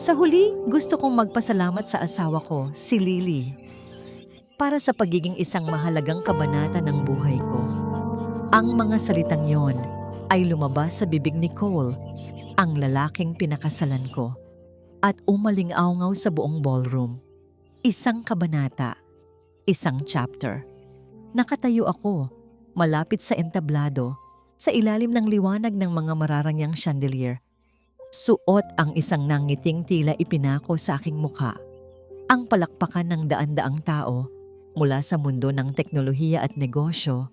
Sa huli, gusto kong magpasalamat sa asawa ko, si Lily, para sa pagiging isang mahalagang kabanata ng buhay ko. Ang mga salitang yon ay lumabas sa bibig ni Cole, ang lalaking pinakasalan ko, at umaling-awngaw sa buong ballroom. Isang kabanata, isang chapter. Nakatayo ako, malapit sa entablado, sa ilalim ng liwanag ng mga mararangyang chandelier. Suot ang isang nangiting tila ipinako sa aking mukha. Ang palakpakan ng daan-daang tao mula sa mundo ng teknolohiya at negosyo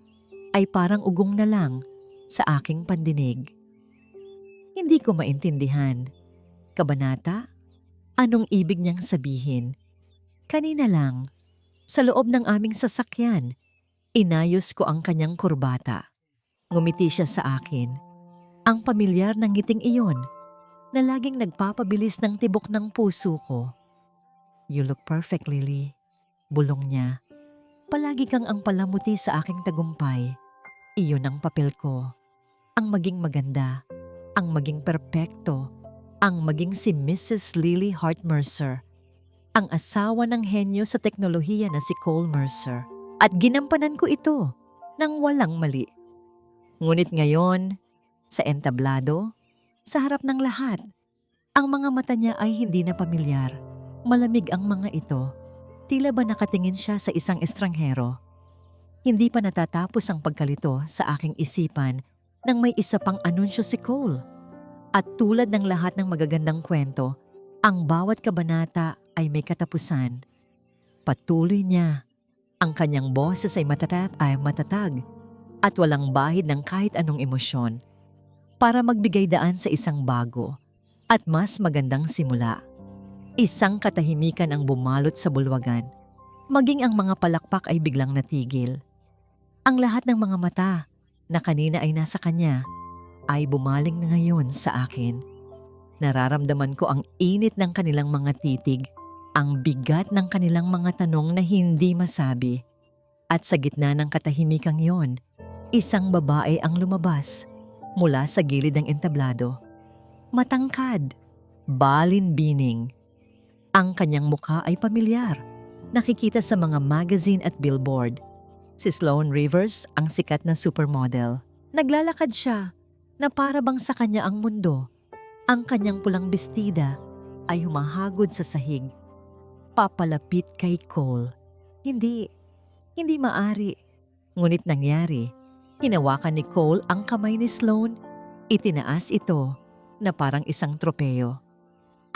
ay parang ugong na lang sa aking pandinig. Hindi ko maintindihan. Kabanata? Anong ibig niyang sabihin? Kanina lang, sa loob ng aming sasakyan, inayos ko ang kanyang kurbata. Ngumiti siya sa akin. Ang pamilyar ng ngiting iyon na laging nagpapabilis ng tibok ng puso ko. "You look perfect, Lily." Bulong niya. "Palagi kang ang palamuti sa aking tagumpay. Iyon ang papel ko. Ang maging maganda, ang maging perpekto, ang maging si Mrs. Lily Hart Mercer, ang asawa ng henyo sa teknolohiya na si Cole Mercer. At ginampanan ko ito nang walang mali. Ngunit ngayon, sa entablado, sa harap ng lahat, ang mga mata niya ay hindi na pamilyar. Malamig ang mga ito. Tila ba nakatingin siya sa isang estranghero? Hindi pa natatapos ang pagkalito sa aking isipan nang may isa pang anunsyo si Cole. At tulad ng lahat ng magagandang kwento, ang bawat kabanata ay may katapusan. Patuloy niya. Ang kanyang boses ay matatag at walang bahid ng kahit anong emosyon para magbigay daan sa isang bago at mas magandang simula. Isang katahimikan ang bumalot sa bulwagan. Maging ang mga palakpak ay biglang natigil. Ang lahat ng mga mata na kanina ay nasa kanya ay bumaling na ngayon sa akin. Nararamdaman ko ang init ng kanilang mga titig, ang bigat ng kanilang mga tanong na hindi masabi. At sa gitna ng katahimikang yon, isang babae ang lumabas mula sa gilid ng entablado. Matangkad, balinbining. Ang kanyang mukha ay pamilyar, nakikita sa mga magazine at billboard. Si Sloane Rivers, ang sikat na supermodel. Naglalakad siya na para bang sa kanya ang mundo. Ang kanyang pulang bestida ay humahagod sa sahig. Papalapit kay Cole. Hindi maari. Ngunit nangyari. Hinawakan ni Cole ang kamay ni Sloane. Itinaas ito na parang isang tropeyo.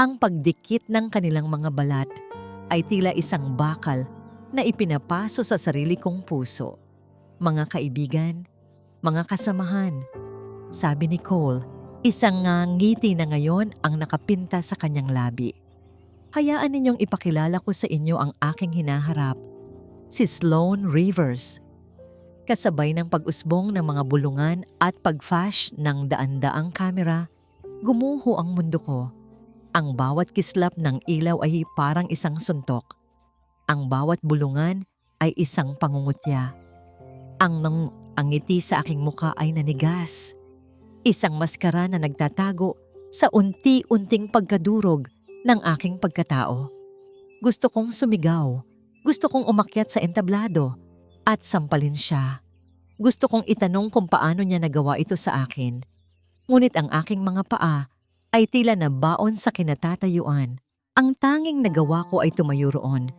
Ang pagdikit ng kanilang mga balat ay tila isang bakal na ipinapaso sa sarili kong puso. "Mga kaibigan, mga kasamahan," sabi ni Cole, isang ngiti na ngayon ang nakapinta sa kanyang labi. "Hayaan ninyong ipakilala ko sa inyo ang aking hinaharap, si Sloane Rivers." Kasabay ng pag-usbong ng mga bulungan at pag-flash ng daan-daang kamera, gumuho ang mundo ko. Ang bawat kislap ng ilaw ay parang isang suntok. Ang bawat bulungan ay isang pangungutya. Ang ngiti sa aking mukha ay nanigas. Isang maskara na nagtatago sa unti-unting pagkadurog ng aking pagkatao. Gusto kong sumigaw. Gusto kong umakyat sa entablado at sampalin siya. Gusto kong itanong kung paano niya nagawa ito sa akin. Ngunit ang aking mga paa ay tila nabaon sa kinatatayuan. Ang tanging nagawa ko ay tumayo roon,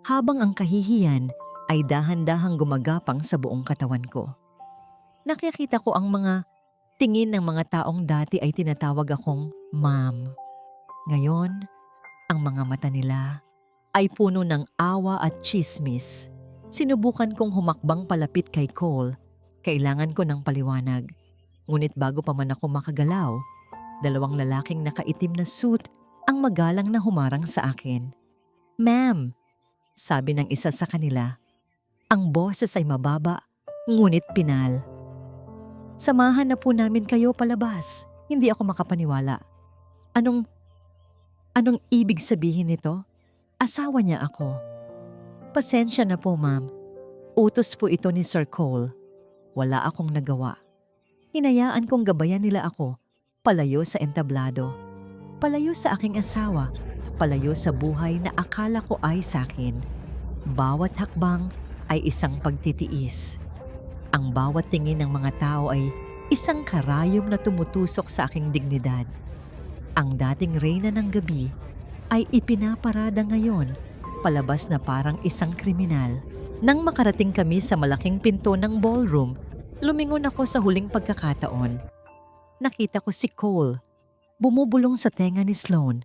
habang ang kahihiyan ay dahan-dahang gumagapang sa buong katawan ko. Nakikita ko ang mga tingin ng mga taong dati ay tinatawag akong ma'am. Ngayon, ang mga mata nila ay puno ng awa at tsismis. Sinubukan kong humakbang palapit kay Cole. Kailangan ko ng paliwanag. Ngunit bago pa man ako makagalaw, dalawang lalaking nakaitim na suit ang magalang na humarang sa akin. "Ma'am," sabi ng isa sa kanila. Ang boses ay mababa, ngunit pinal. "Samahan na po namin kayo palabas." Hindi ako makapaniwala. Anong ibig sabihin nito? Asawa niya ako. "Pasensya na po, ma'am. Utos po ito ni Sir Cole. Wala akong nagawa. Hinayaan kong gabayan nila ako palayo sa entablado. Palayo sa aking asawa, palayo sa buhay na akala ko ay sakin. Bawat hakbang ay isang pagtitiis. Ang bawat tingin ng mga tao ay isang karayom na tumutusok sa aking dignidad. Ang dating reyna ng gabi ay ipinaparada ngayon, palabas na parang isang kriminal. Nang makarating kami sa malaking pinto ng ballroom, lumingon ako sa huling pagkakataon. Nakita ko si Cole, bumubulong sa tenga ni Sloane,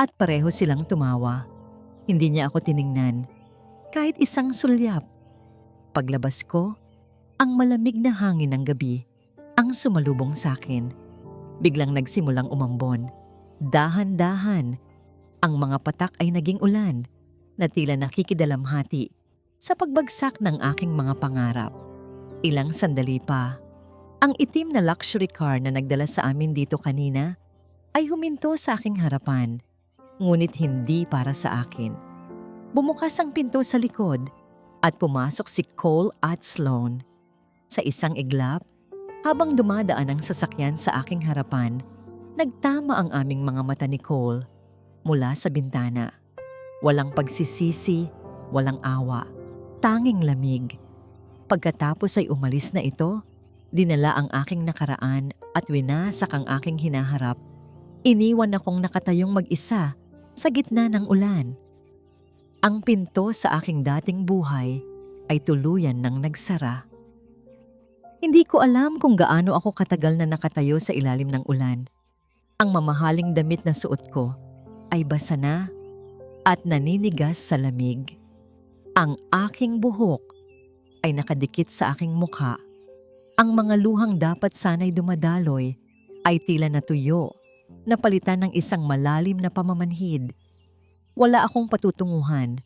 at pareho silang tumawa. Hindi niya ako tiningnan, kahit isang sulyap. Paglabas ko, ang malamig na hangin ng gabi ang sumalubong sa akin. Biglang nagsimulang umambon. Dahan-dahan, ang mga patak ay naging ulan na tila nakikidalamhati sa pagbagsak ng aking mga pangarap. Ilang sandali pa, ang itim na luxury car na nagdala sa amin dito kanina ay huminto sa aking harapan, ngunit hindi para sa akin. Bumukas ang pinto sa likod at pumasok si Cole at Sloane. Sa isang iglap, habang dumadaan ang sasakyan sa aking harapan, nagtama ang aming mga mata ni Cole mula sa bintana. Walang pagsisisi, walang awa, tanging lamig. Pagkatapos ay umalis na ito, dinala ang aking nakaraan at winasak ang aking hinaharap. Iniwan akong nakatayong mag-isa sa gitna ng ulan. Ang pinto sa aking dating buhay ay tuluyan ng nagsara. Hindi ko alam kung gaano ako katagal na nakatayo sa ilalim ng ulan. Ang mamahaling damit na suot ko ay basa na at naninigas sa lamig. Ang aking buhok ay nakadikit sa aking mukha. Ang mga luhang dapat sana'y dumadaloy ay tila natuyo, napalitan ng isang malalim na pamamanhid. Wala akong patutunguhan.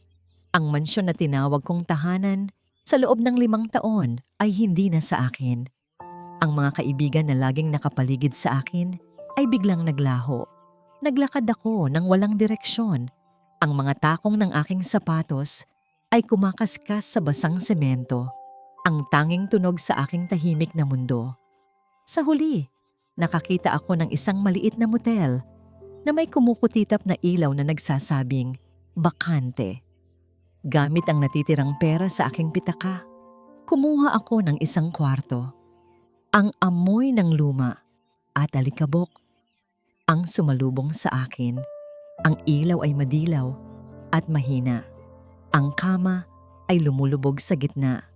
Ang mansyon na tinawag kong tahanan sa loob ng 5 taon ay hindi na sa akin. Ang mga kaibigan na laging nakapaligid sa akin ay biglang naglaho. Naglakad ako ng walang direksyon. Ang mga takong ng aking sapatos ay kumakaskas sa basang semento, ang tanging tunog sa aking tahimik na mundo. Sa huli, nakakita ako ng isang maliit na motel na may kumukutitap na ilaw na nagsasabing, bakante. Gamit ang natitirang pera sa aking pitaka, kumuha ako ng isang kwarto. Ang amoy ng luma at alikabok ang sumalubong sa akin. Ang ilaw ay madilaw at mahina. Ang kama ay lumulubog sa gitna.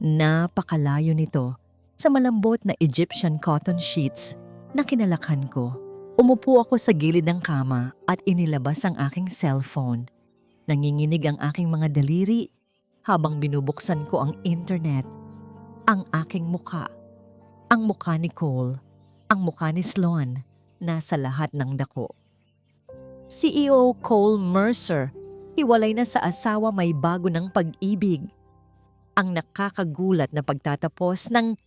Napakalayo nito sa malambot na Egyptian cotton sheets na kinalakhan ko. Umupo ako sa gilid ng kama at inilabas ang aking cellphone. Nanginginig ang aking mga daliri habang binubuksan ko ang internet. Ang aking mukha, ang mukha ni Cole, ang mukha ni Sloane, nasa lahat ng dako. CEO Cole Mercer, hiwalay na sa asawa, may bago ng pag-ibig. Ang nakakagulat na pagtatapos ng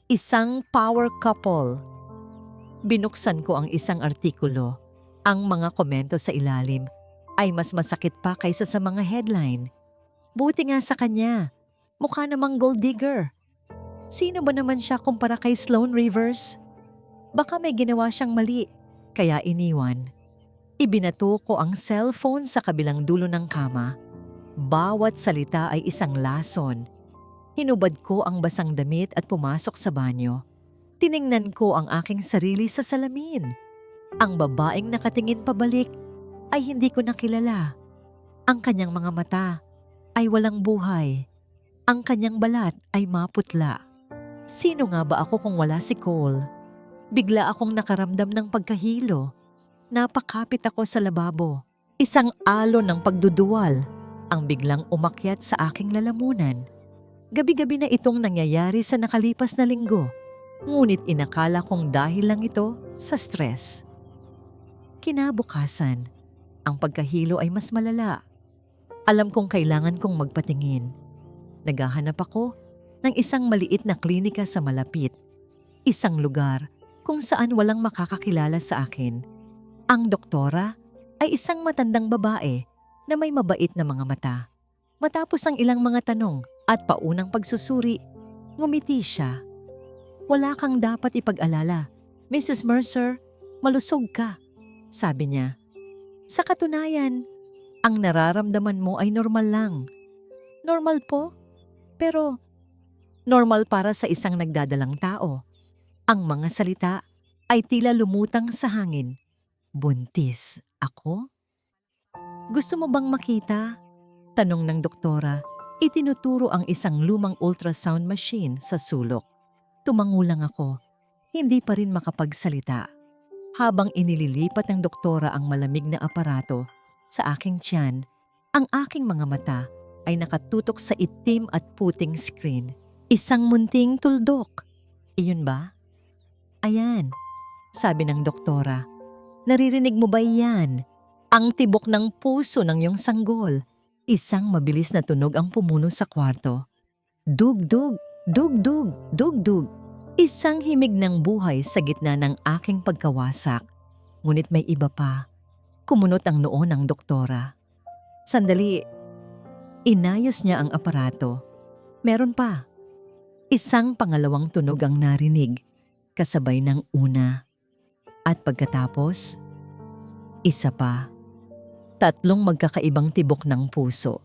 isang power couple. Binuksan ko ang isang artikulo. Ang mga komento sa ilalim ay mas masakit pa kaysa sa mga headline. Buti nga sa kanya, mukha namang gold digger. Sino ba naman siya kumpara kay Sloane Rivers? Baka may ginawa siyang mali, kaya iniwan. Ibinato ko ang cellphone sa kabilang dulo ng kama. Bawat salita ay isang lason. Hinubad ko ang basang damit at pumasok sa banyo. Tiningnan ko ang aking sarili sa salamin. Ang babaeng nakatingin pabalik ay hindi ko nakilala. Ang kanyang mga mata ay walang buhay. Ang kanyang balat ay maputla. Sino nga ba ako kung wala si Cole? Bigla akong nakaramdam ng pagkahilo. Napakapit ako sa lababo. Isang alon ng pagduduwal ang biglang umakyat sa aking lalamunan. Gabi-gabi na itong nangyayari sa nakalipas na linggo. Ngunit inakala kong dahil lang ito sa stress. Kinabukasan, ang pagkahilo ay mas malala. Alam kong kailangan kong magpatingin. Naghahanap ako ng isang maliit na klinika sa malapit. Isang lugar kung saan walang makakakilala sa akin. Ang doktora ay isang matandang babae na may mabait na mga mata. Matapos ang ilang mga tanong at paunang pagsusuri, ngumiti siya. Wala kang dapat ipag-alala. Mrs. Mercer, malusog ka. Sabi niya, sa katunayan, ang nararamdaman mo ay normal lang. Normal po, pero normal para sa isang nagdadalang tao. Ang mga salita ay tila lumutang sa hangin. Buntis ako? Gusto mo bang makita? Tanong ng doktora. Itinuturo ang isang lumang ultrasound machine sa sulok. Tumangulang ako. Hindi pa rin makapagsalita. Habang inililipat ng doktora ang malamig na aparato sa aking tiyan, ang aking mga mata ay nakatutok sa itim at puting screen. Isang munting tuldok. Iyon ba? Ayan, sabi ng doktora. Naririnig mo ba iyan? Ang tibok ng puso ng iyong sanggol. Isang mabilis na tunog ang pumuno sa kwarto. Dug-dug, dug-dug, dug-dug. Isang himig ng buhay sa gitna ng aking pagkawasak. Ngunit may iba pa. Kumunot ang noo ng doktora. Sandali, inayos niya ang aparato. Meron pa. Isang pangalawang tunog ang narinig, kasabay ng una. At pagkatapos, isa pa. 3 magkakaibang tibok ng puso.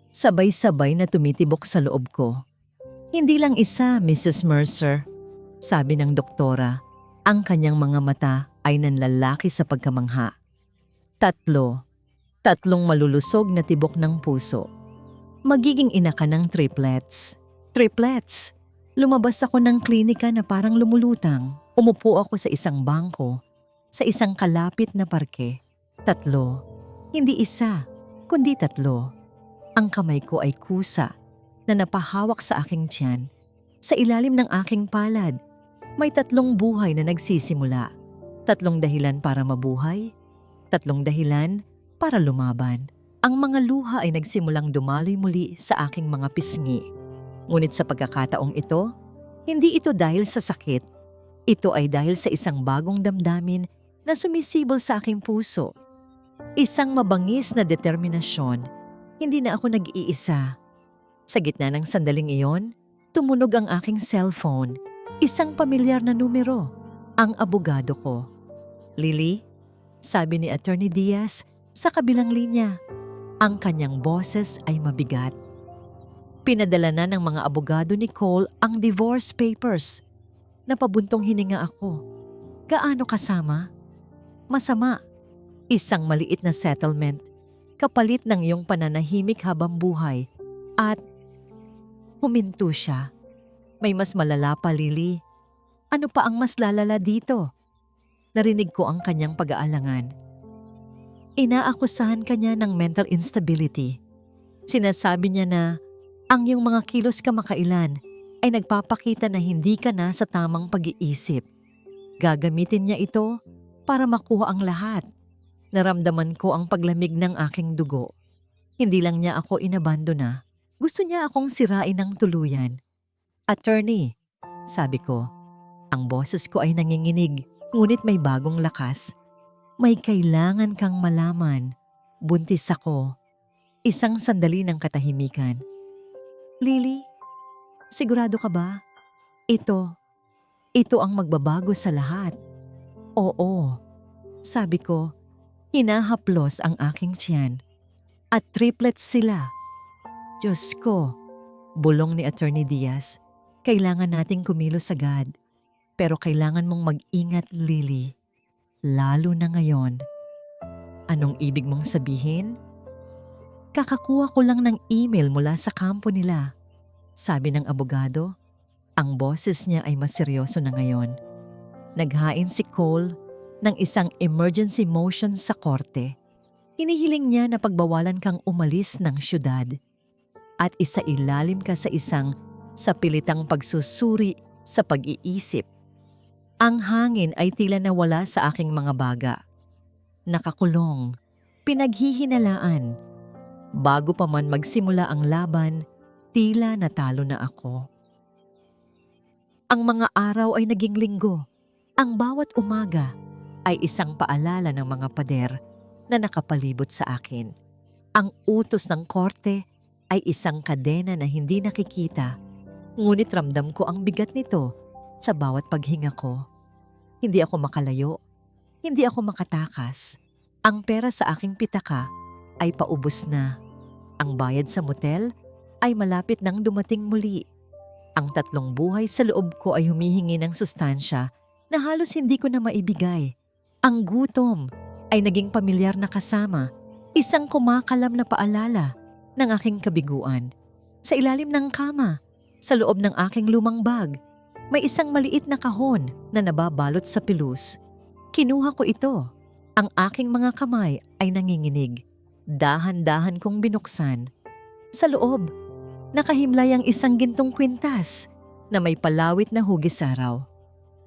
Sabay-sabay na tumitibok sa loob ko. Hindi lang isa, Mrs. Mercer. Sabi ng doktora, ang kanyang mga mata ay nanlalaki sa pagkamangha. 3 malulusog na tibok ng puso. Magiging ina ka ng triplets. Triplets! Lumabas ako ng klinika na parang lumulutang. Umupo ako sa isang bangko, sa isang kalapit na parke. 3. Hindi isa, kundi 3. Ang kamay ko ay kusa na napahawak sa aking tiyan. Sa ilalim ng aking palad, may 3 buhay na nagsisimula. 3 dahilan para mabuhay, 3 dahilan para lumaban. Ang mga luha ay nagsimulang dumaloy muli sa aking mga pisngi. Ngunit sa pagkakataong ito, hindi ito dahil sa sakit. Ito ay dahil sa isang bagong damdamin na sumisibol sa aking puso. Isang mabangis na determinasyon. Hindi na ako nag-iisa. Sa gitna ng sandaling iyon, tumunog ang aking cellphone. Isang pamilyar na numero. Ang abogado ko. Lily, sabi ni Attorney Diaz sa kabilang linya. Ang kanyang boses ay mabigat. Pinadala na ng mga abogado ni Cole ang divorce papers. Napabuntong hininga ako. Gaano kasama? Masama. Isang maliit na settlement, kapalit ng iyong pananahimik habang buhay. At huminto siya. May mas malala pa, Lily. Ano pa ang mas lalala dito? Narinig ko ang kanyang pag-aalangan. Inaakusahan kanya ng mental instability. Sinasabi niya na ang iyong mga kilos kamakailan ay nagpapakita na hindi ka na sa tamang pag-iisip. Gagamitin niya ito para makuha ang lahat. Naramdaman ko ang paglamig ng aking dugo. Hindi lang niya ako inabandona. Gusto niya akong sirain ng tuluyan. Attorney, sabi ko. Ang boses ko ay nanginginig, ngunit may bagong lakas. May kailangan kang malaman. Buntis ako. Isang sandali ng katahimikan. Lily, sigurado ka ba? Ito ang magbabago sa lahat. Oo, sabi ko, hinahaplos ang aking tiyan. At triplets sila. Diyos ko, bulong ni Attorney Diaz, kailangan nating kumilos agad. Pero kailangan mong mag-ingat, Lily. Lalo na ngayon. Anong ibig mong sabihin? Kakakuha ko lang ng email mula sa kampo nila. Sabi ng abogado, ang boses niya ay mas seryoso na ngayon. Naghain si Cole ng isang emergency motion sa korte. Hinihiling niya na pagbawalan kang umalis ng syudad at isailalim ka sa isang sapilitang pagsusuri sa pag-iisip. Ang hangin ay tila nawala sa aking mga baga. Nakakulong, pinaghihinalaan. Bago pa man magsimula ang laban, tila natalo na ako. Ang mga araw ay naging linggo. Ang bawat umaga ay isang paalala ng mga pader na nakapalibot sa akin. Ang utos ng korte ay isang kadena na hindi nakikita, ngunit ramdam ko ang bigat nito sa bawat paghinga ko. Hindi ako makalayo. Hindi ako makatakas. Ang pera sa aking pitaka ay paubos na. Ang bayad sa motel ay malapit nang dumating muli. Ang 3 buhay sa loob ko ay humihingi ng sustansya na halos hindi ko na maibigay. Ang gutom ay naging pamilyar na kasama, isang kumakalam na paalala ng aking kabiguan. Sa ilalim ng kama, sa loob ng aking lumang bag, may isang maliit na kahon na nababalot sa pilus. Kinuha ko ito. Ang aking mga kamay ay nanginginig. Dahan-dahan kong binuksan. Sa loob, nakahimlay ang isang gintong kwintas na may palawit na hugis araw.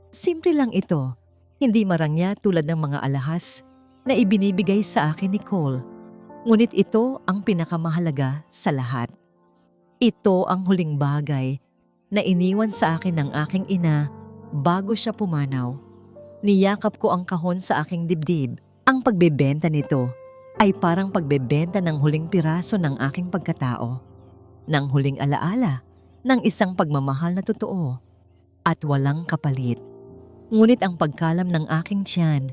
Simple lang ito, hindi marangya tulad ng mga alahas na ibinibigay sa akin ni Cole. Ngunit ito ang pinakamahalaga sa lahat. Ito ang huling bagay na iniwan sa akin ng aking ina bago siya pumanaw. Niyakap ko ang kahon sa aking dibdib. Ang pagbebenta nito ay parang pagbebenta ng huling piraso ng aking pagkatao, ng huling alaala ng isang pagmamahal na totoo at walang kapalit. Ngunit ang pagkalam ng aking tiyan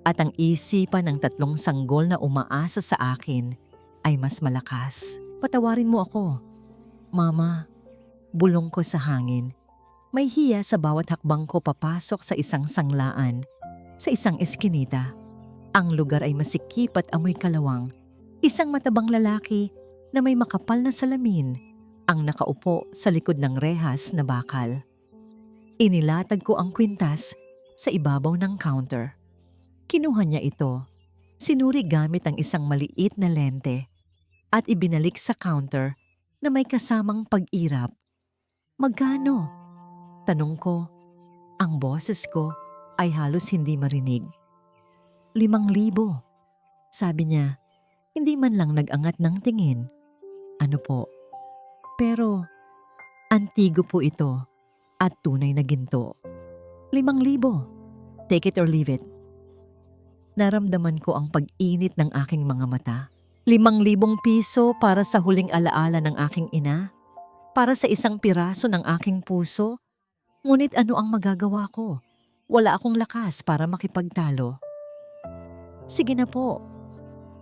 at ang isipan ng 3 sanggol na umaasa sa akin ay mas malakas. Patawarin mo ako, Mama. Bulong ko sa hangin. May hiya sa bawat hakbang ko papasok sa isang sanglaan, sa isang eskinita. Ang lugar ay masikip at amoy kalawang. Isang matabang lalaki na may makapal na salamin ang nakaupo sa likod ng rehas na bakal. Inilatag ko ang kwintas sa ibabaw ng counter. Kinuha niya ito, sinuri gamit ang isang maliit na lente at ibinalik sa counter na may kasamang pag-irap. Magkano? Tanong ko. Ang boses ko ay halos hindi marinig. 5,000. Sabi niya, hindi man lang nag-angat ng tingin. Ano po? Pero, antigo po ito at tunay na ginto. 5,000. Take it or leave it. Naramdaman ko ang pag-init ng aking mga mata. 5,000 piso para sa huling alaala ng aking ina? Para sa isang piraso ng aking puso? Ngunit ano ang magagawa ko? Wala akong lakas para makipagtalo. Sige na po.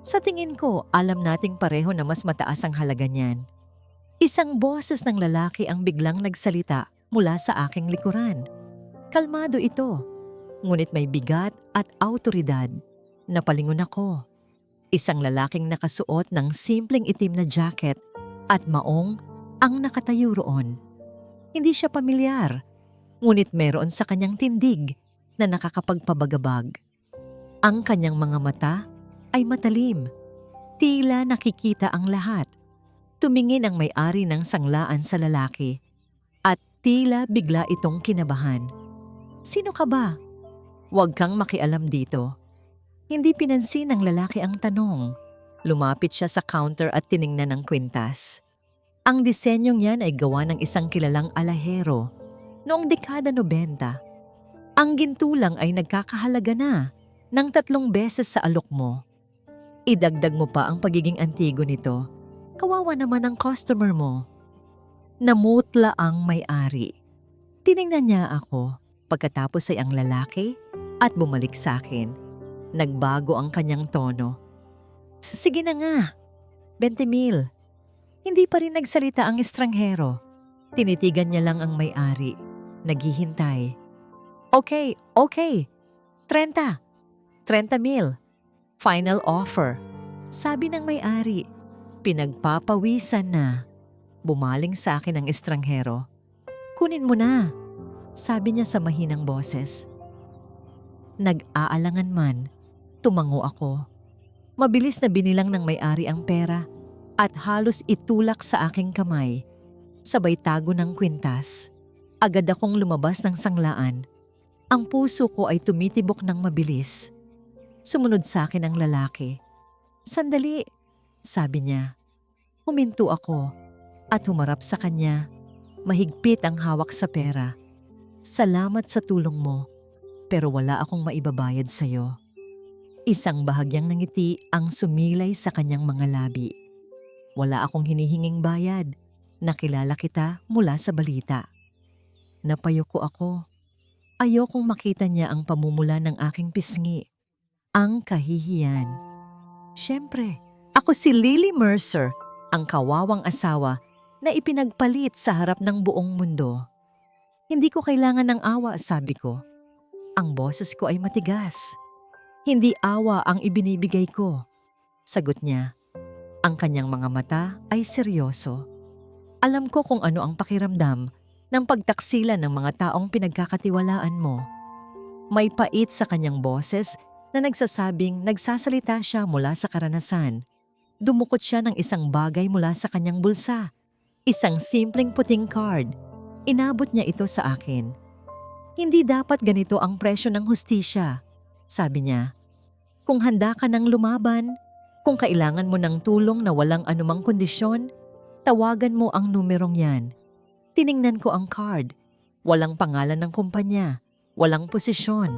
Sa tingin ko, alam nating pareho na mas mataas ang halaga niyan. Isang boses ng lalaki ang biglang nagsalita mula sa aking likuran. Kalmado ito, ngunit may bigat at awtoridad. Napalingon ako. Isang lalaking nakasuot ng simpleng itim na jacket at maong ang nakatayo roon. Hindi siya pamilyar, ngunit meron sa kanyang tindig na nakakapagpabagabag. Ang kanyang mga mata ay matalim, tila nakikita ang lahat. Tumingin ang may-ari ng sanglaan sa lalaki at tila bigla itong kinabahan. Sino ka ba? Huwag kang makialam dito. Hindi pinansin ng lalaki ang tanong. Lumapit siya sa counter at tiningnan ang kwintas. Ang disenyong yan ay gawa ng isang kilalang alahero noong dekada 90. Ang gintulang ay nagkakahalaga na ng 3 beses sa alok mo. Idagdag mo pa ang pagiging antigo nito. Kawawa naman ang customer mo. Namutla ang may-ari. Tiningnan niya ako, pagkatapos ay ang lalaki at bumalik sa akin. Nagbago ang kanyang tono. Sige na nga, 20,000. Hindi pa rin nagsalita ang estranghero. Tinitigan niya lang ang may-ari. Naghihintay. Okay. 30,000. Final offer. Sabi ng may-ari. Pinagpapawisan na. Bumaling sa akin ang estranghero. Kunin mo na, sabi niya sa mahinang boses. Nag-aalangan man, tumango ako. Mabilis na binilang ng may-ari ang pera at halos itulak sa aking kamay. Sabay tago ng kwintas. Agad akong lumabas ng sanglaan. Ang puso ko ay tumitibok ng mabilis. Sumunod sa akin ang lalaki. Sandali, sabi niya. Huminto ako at humarap sa kanya. Mahigpit ang hawak sa pera. Salamat sa tulong mo, pero wala akong maibabayad sa'yo. Isang bahagyang ngiti ang sumilay sa kanyang mga labi. Wala akong hinihinging bayad. Nakilala kita mula sa balita. Napayuko ako. Ayokong makita niya ang pamumula ng aking pisngi. ang kahihiyan. Siyempre, ako si Lily Mercer, ang kawawang asawa na ipinagpalit sa harap ng buong mundo. Hindi ko kailangan ng awa, sabi ko. Ang boses ko ay matigas. Hindi awa ang ibinibigay ko. Sagot niya. Ang kanyang mga mata ay seryoso. Alam ko kung ano ang pakiramdam ng pagtaksilan ng mga taong pinagkakatiwalaan mo. May pait sa kanyang boses na nagsasabing nagsasalita siya mula sa karanasan. Dumukot siya ng isang bagay mula sa kanyang bulsa. Isang simpleng puting card. Inabot niya ito sa akin. Hindi dapat ganito ang presyo ng hustisya, sabi niya. Kung handa ka ng lumaban, kung kailangan mo ng tulong na walang anumang kondisyon, tawagan mo ang numerong yan. Tiningnan ko ang card. Walang pangalan ng kumpanya, walang posisyon.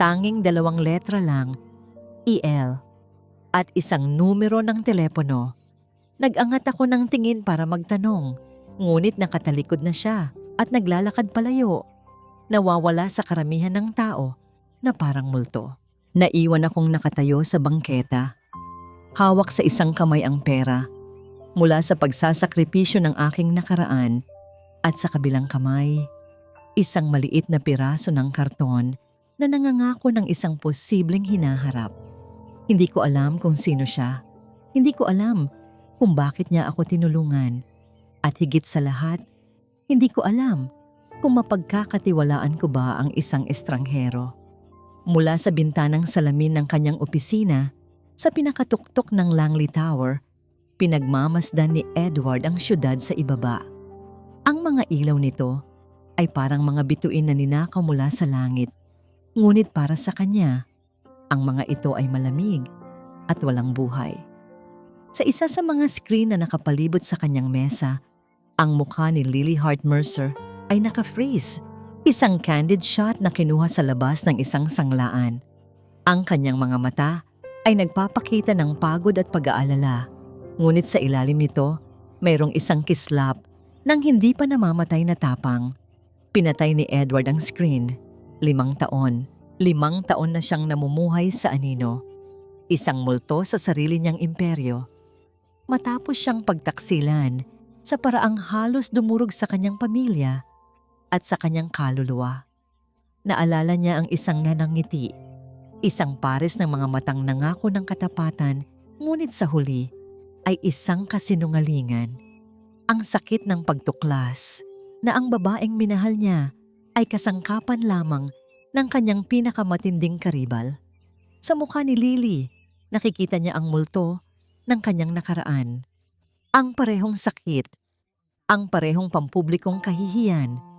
Tanging 2 letra lang, EL, at isang numero ng telepono. Nag-angat ako ng tingin para magtanong, ngunit nakatalikod na siya at naglalakad palayo. Nawawala sa karamihan ng tao na parang multo. Naiwan akong nakatayo sa bangketa. Hawak sa isang kamay ang pera mula sa pagsasakripisyo ng aking nakaraan at sa kabilang kamay, isang maliit na piraso ng karton na nangangako ng isang posibleng hinaharap. Hindi ko alam kung sino siya. Hindi ko alam kung bakit niya ako tinulungan. At higit sa lahat, hindi ko alam kung mapagkakatiwalaan ko ba ang isang estranghero. Mula sa bintanang salamin ng kanyang opisina, sa pinakatuktok ng Langley Tower, pinagmamasdan ni Edward ang syudad sa ibaba. Ang mga ilaw nito ay parang mga bituin na ninakaw mula sa langit. Ngunit para sa kanya, ang mga ito ay malamig at walang buhay. Sa isa sa mga screen na nakapalibot sa kanyang mesa, ang mukha ni Lily Hart Mercer ay naka-freeze. Isang candid shot na kinuha sa labas ng isang sanglaan. Ang kanyang mga mata ay nagpapakita ng pagod at pag-aalala. Ngunit sa ilalim nito, mayroong isang kislap ng hindi pa namamatay na tapang. Pinatay ni Edward ang screen. 5 taon. 5 taon na siyang namumuhay sa anino. Isang multo sa sarili niyang imperyo. Matapos siyang pagtaksilan sa paraang halos dumurog sa kanyang pamilya at sa kanyang kaluluwa. Naalala niya ang isang nganang ngiti, isang pares ng mga matang nangako ng katapatan, ngunit sa huli ay isang kasinungalingan. Ang sakit ng pagtuklas na ang babaeng minahal niya ay kasangkapan lamang ng kanyang pinakamatinding karibal. Sa mukha ni Lily, nakikita niya ang multo ng kanyang nakaraan. Ang parehong sakit, ang parehong pampublikong kahihiyan.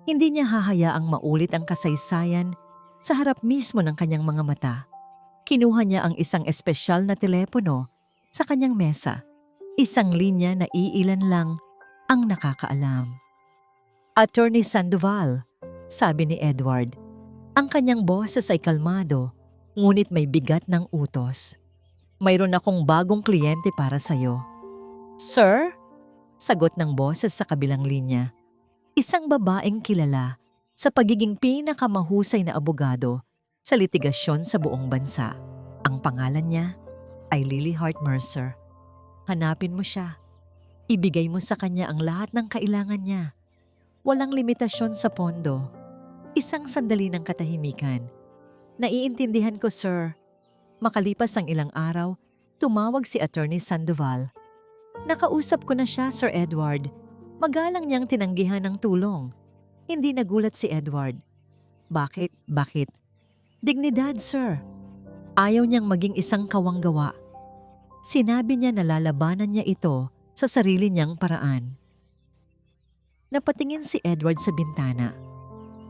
Hindi niya hahayaang maulit ang kasaysayan sa harap mismo ng kanyang mga mata. Kinuha niya ang isang espesyal na telepono sa kanyang mesa. Isang linya na iilan lang ang nakakaalam. Attorney Sandoval, sabi ni Edward. Ang kanyang boses ay kalmado, ngunit may bigat ng utos. Mayroon akong bagong kliyente para sa'yo. Sir? Sagot ng boses sa kabilang linya. Isang babaeng kilala sa pagiging pinakamahusay na abogado sa litigasyon sa buong bansa. Ang pangalan niya ay Lily Hart Mercer. Hanapin mo siya. Ibigay mo sa kanya ang lahat ng kailangan niya. Walang limitasyon sa pondo. Isang sandali ng katahimikan. Naiintindihan ko, sir. Makalipas ang ilang araw, tumawag si Attorney Sandoval. Nakausap ko na siya, Sir Edward. Magalang niyang tinanggihan ng tulong. Hindi nagulat si Edward. Bakit? Dignidad, sir. Ayaw niyang maging isang kawanggawa. Sinabi niya na lalabanan niya ito sa sarili niyang paraan. Napatingin si Edward sa bintana.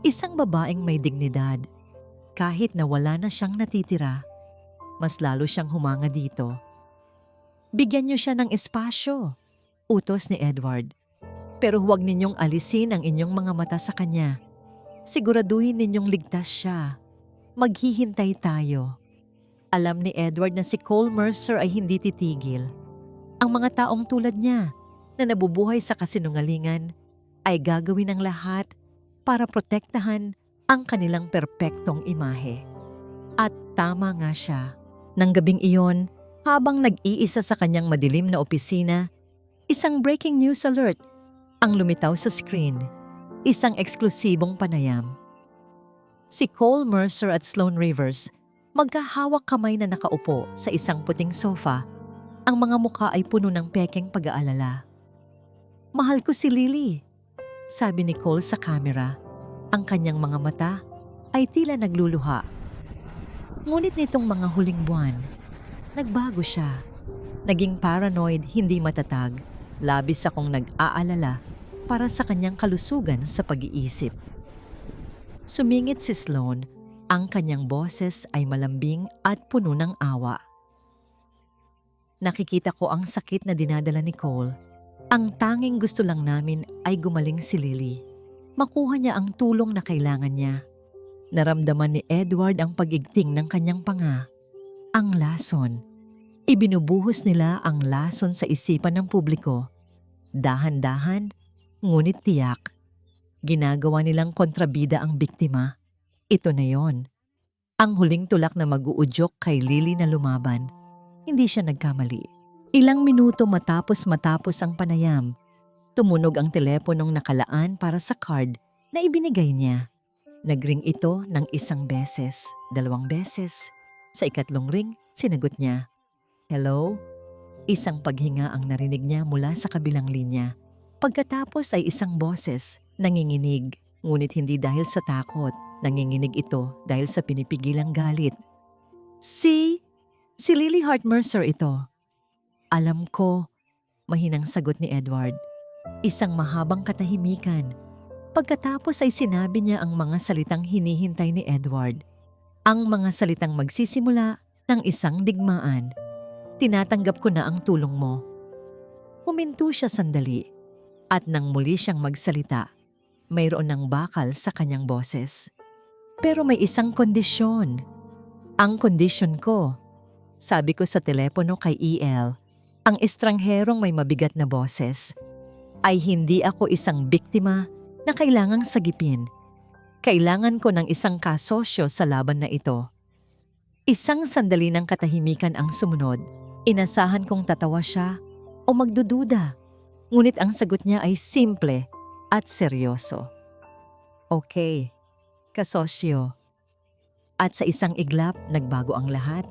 Isang babaeng may dignidad. Kahit na wala na siyang natitira, mas lalo siyang humanga dito. Bigyan niyo siya ng espasyo, utos ni Edward. Pero huwag ninyong alisin ang inyong mga mata sa kanya. Siguraduhin ninyong ligtas siya. Maghihintay tayo. Alam ni Edward na si Cole Mercer ay hindi titigil. Ang mga taong tulad niya na nabubuhay sa kasinungalingan ay gagawin ang lahat para protektahan ang kanilang perpektong imahe. At Tama nga siya. Nang gabing iyon, habang nag-iisa sa kanyang madilim na opisina, isang breaking news alert ang lumitaw sa screen. Isang eksklusibong panayam. Si Cole Mercer at Sloane Rivers, magkahawak kamay na nakaupo sa isang puting sofa. Ang mga mukha ay puno ng pekeng pag-aalala. "Mahal ko si Lily," sabi ni Cole sa camera. Ang kanyang mga mata ay tila nagluluha. Ngunit nitong mga huling buwan, nagbago siya. Naging paranoid, hindi matatag. Labis akong nag-aalala para sa kanyang kalusugan sa pag-iisip. Sumingit si Sloane. Ang kanyang boses ay malambing at puno ng awa. Nakikita ko ang sakit na dinadala ni Cole. Ang tanging gusto lang namin ay gumaling si Lily. Makuha niya ang tulong na kailangan niya. Naramdaman ni Edward ang pag-igting ng kanyang panga. Ang lason. Ibinubuhos nila ang lason sa isipan ng publiko. Dahan-dahan, ngunit tiyak. Ginagawa nilang kontrabida ang biktima. Ito na yon. Ang huling tulak na mag-uudyok kay Lily na lumaban. Hindi siya nagkamali. Ilang minuto matapos ang panayam, tumunog ang teleponong nakalaan para sa card na ibinigay niya. Nagring ito ng 1 beses, 2 beses. Sa ikatlong ring, sinagot niya. "Hello?" Isang paghinga ang narinig niya mula sa kabilang linya. Pagkatapos ay isang boses, nanginginig. Ngunit hindi dahil sa takot, nanginginig ito dahil sa pinipigilang galit. Si Lily Hart Mercer ito." "Alam ko," mahinang sagot ni Edward. Isang mahabang katahimikan. Pagkatapos ay sinabi niya ang mga salitang hinihintay ni Edward. Ang mga salitang magsisimula ng isang digmaan. "Tinatanggap ko na ang tulong mo." Huminto siya sandali. At nang muli siyang magsalita, mayroon ng bakal sa kanyang boses. "Pero may isang kondisyon." "Ang kondisyon ko," sabi ko sa telepono kay EL, ang estrangherong may mabigat na boses, "ay hindi ako isang biktima na kailangang sagipin. Kailangan ko ng isang kasosyo sa laban na ito." Isang sandali ng katahimikan ang sumunod. Inasahan kong tatawa siya o magdududa. Ngunit ang sagot niya ay simple at seryoso. "Okay, kasosyo." At sa isang iglap, nagbago ang lahat.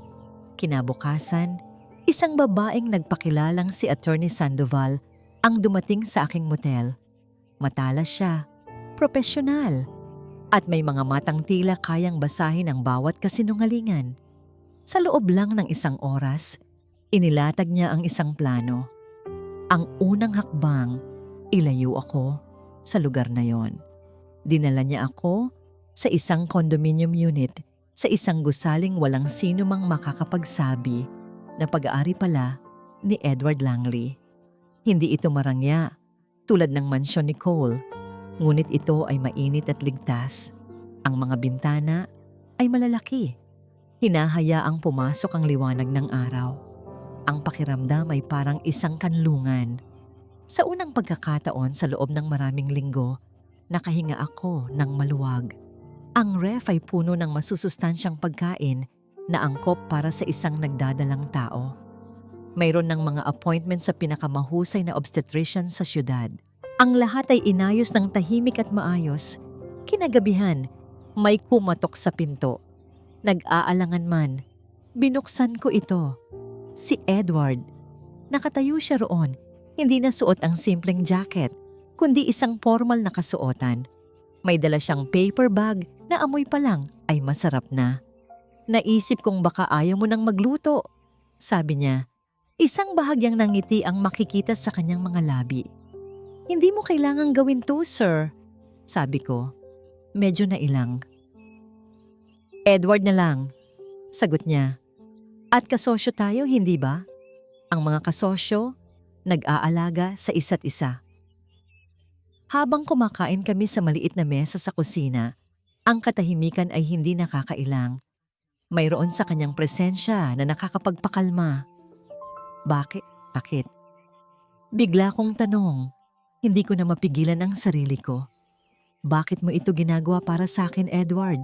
Kinabukasan, isang babaeng nagpakilalang si Attorney Sandoval ang dumating sa aking motel. Matalas siya, propesyonal, at may mga matang tila kayang basahin ang bawat kasinungalingan. Sa loob lang ng 1 oras, inilatag niya ang isang plano. Ang unang hakbang, ilayo ako sa lugar na yon. Dinala niya ako sa isang condominium unit sa isang gusaling walang sino mang makakapagsabi na pag-aari pala ni Edward Langley. Hindi ito marangya, tulad ng mansyon ni Cole, ngunit ito ay mainit at ligtas. Ang mga bintana ay malalaki. Hinahayaang pumasok ang liwanag ng araw. Ang pakiramdam ay parang isang kanlungan. Sa unang pagkakataon sa loob ng maraming linggo, nakahinga ako ng maluwag. Ang ref ay puno ng masusustansyang pagkain na angkop para sa isang nagdadalang tao. Mayroon ng mga appointment sa pinakamahusay na obstetrician sa syudad. Ang lahat ay inayos ng tahimik at maayos. Kinagabihan, may kumatok sa pinto. Nag-aalangan man, binuksan ko ito. Si Edward. Nakatayo siya roon. Hindi na suot ang simpleng jacket, kundi isang formal na kasuotan. May dala siyang paper bag na amoy pa lang ay masarap na. "Naisip kong baka ayaw mo nang magluto," sabi niya. Isang bahagyang nangiti ang makikita sa kanyang mga labi. "Hindi mo kailangang gawin to, sir," sabi ko. Medyo nailang. "Edward na lang," sagot niya. "At kasosyo tayo, hindi ba? Ang mga kasosyo, nag-aalaga sa isa't isa." Habang kumakain kami sa maliit na mesa sa kusina, ang katahimikan ay hindi nakakailang. Mayroon sa kanyang presensya na nakakapagpakalma. Bakit? Bakit? Bigla kong tanong. Hindi ko na mapigilan ang sarili ko. "Bakit mo ito ginagawa para sa akin, Edward?"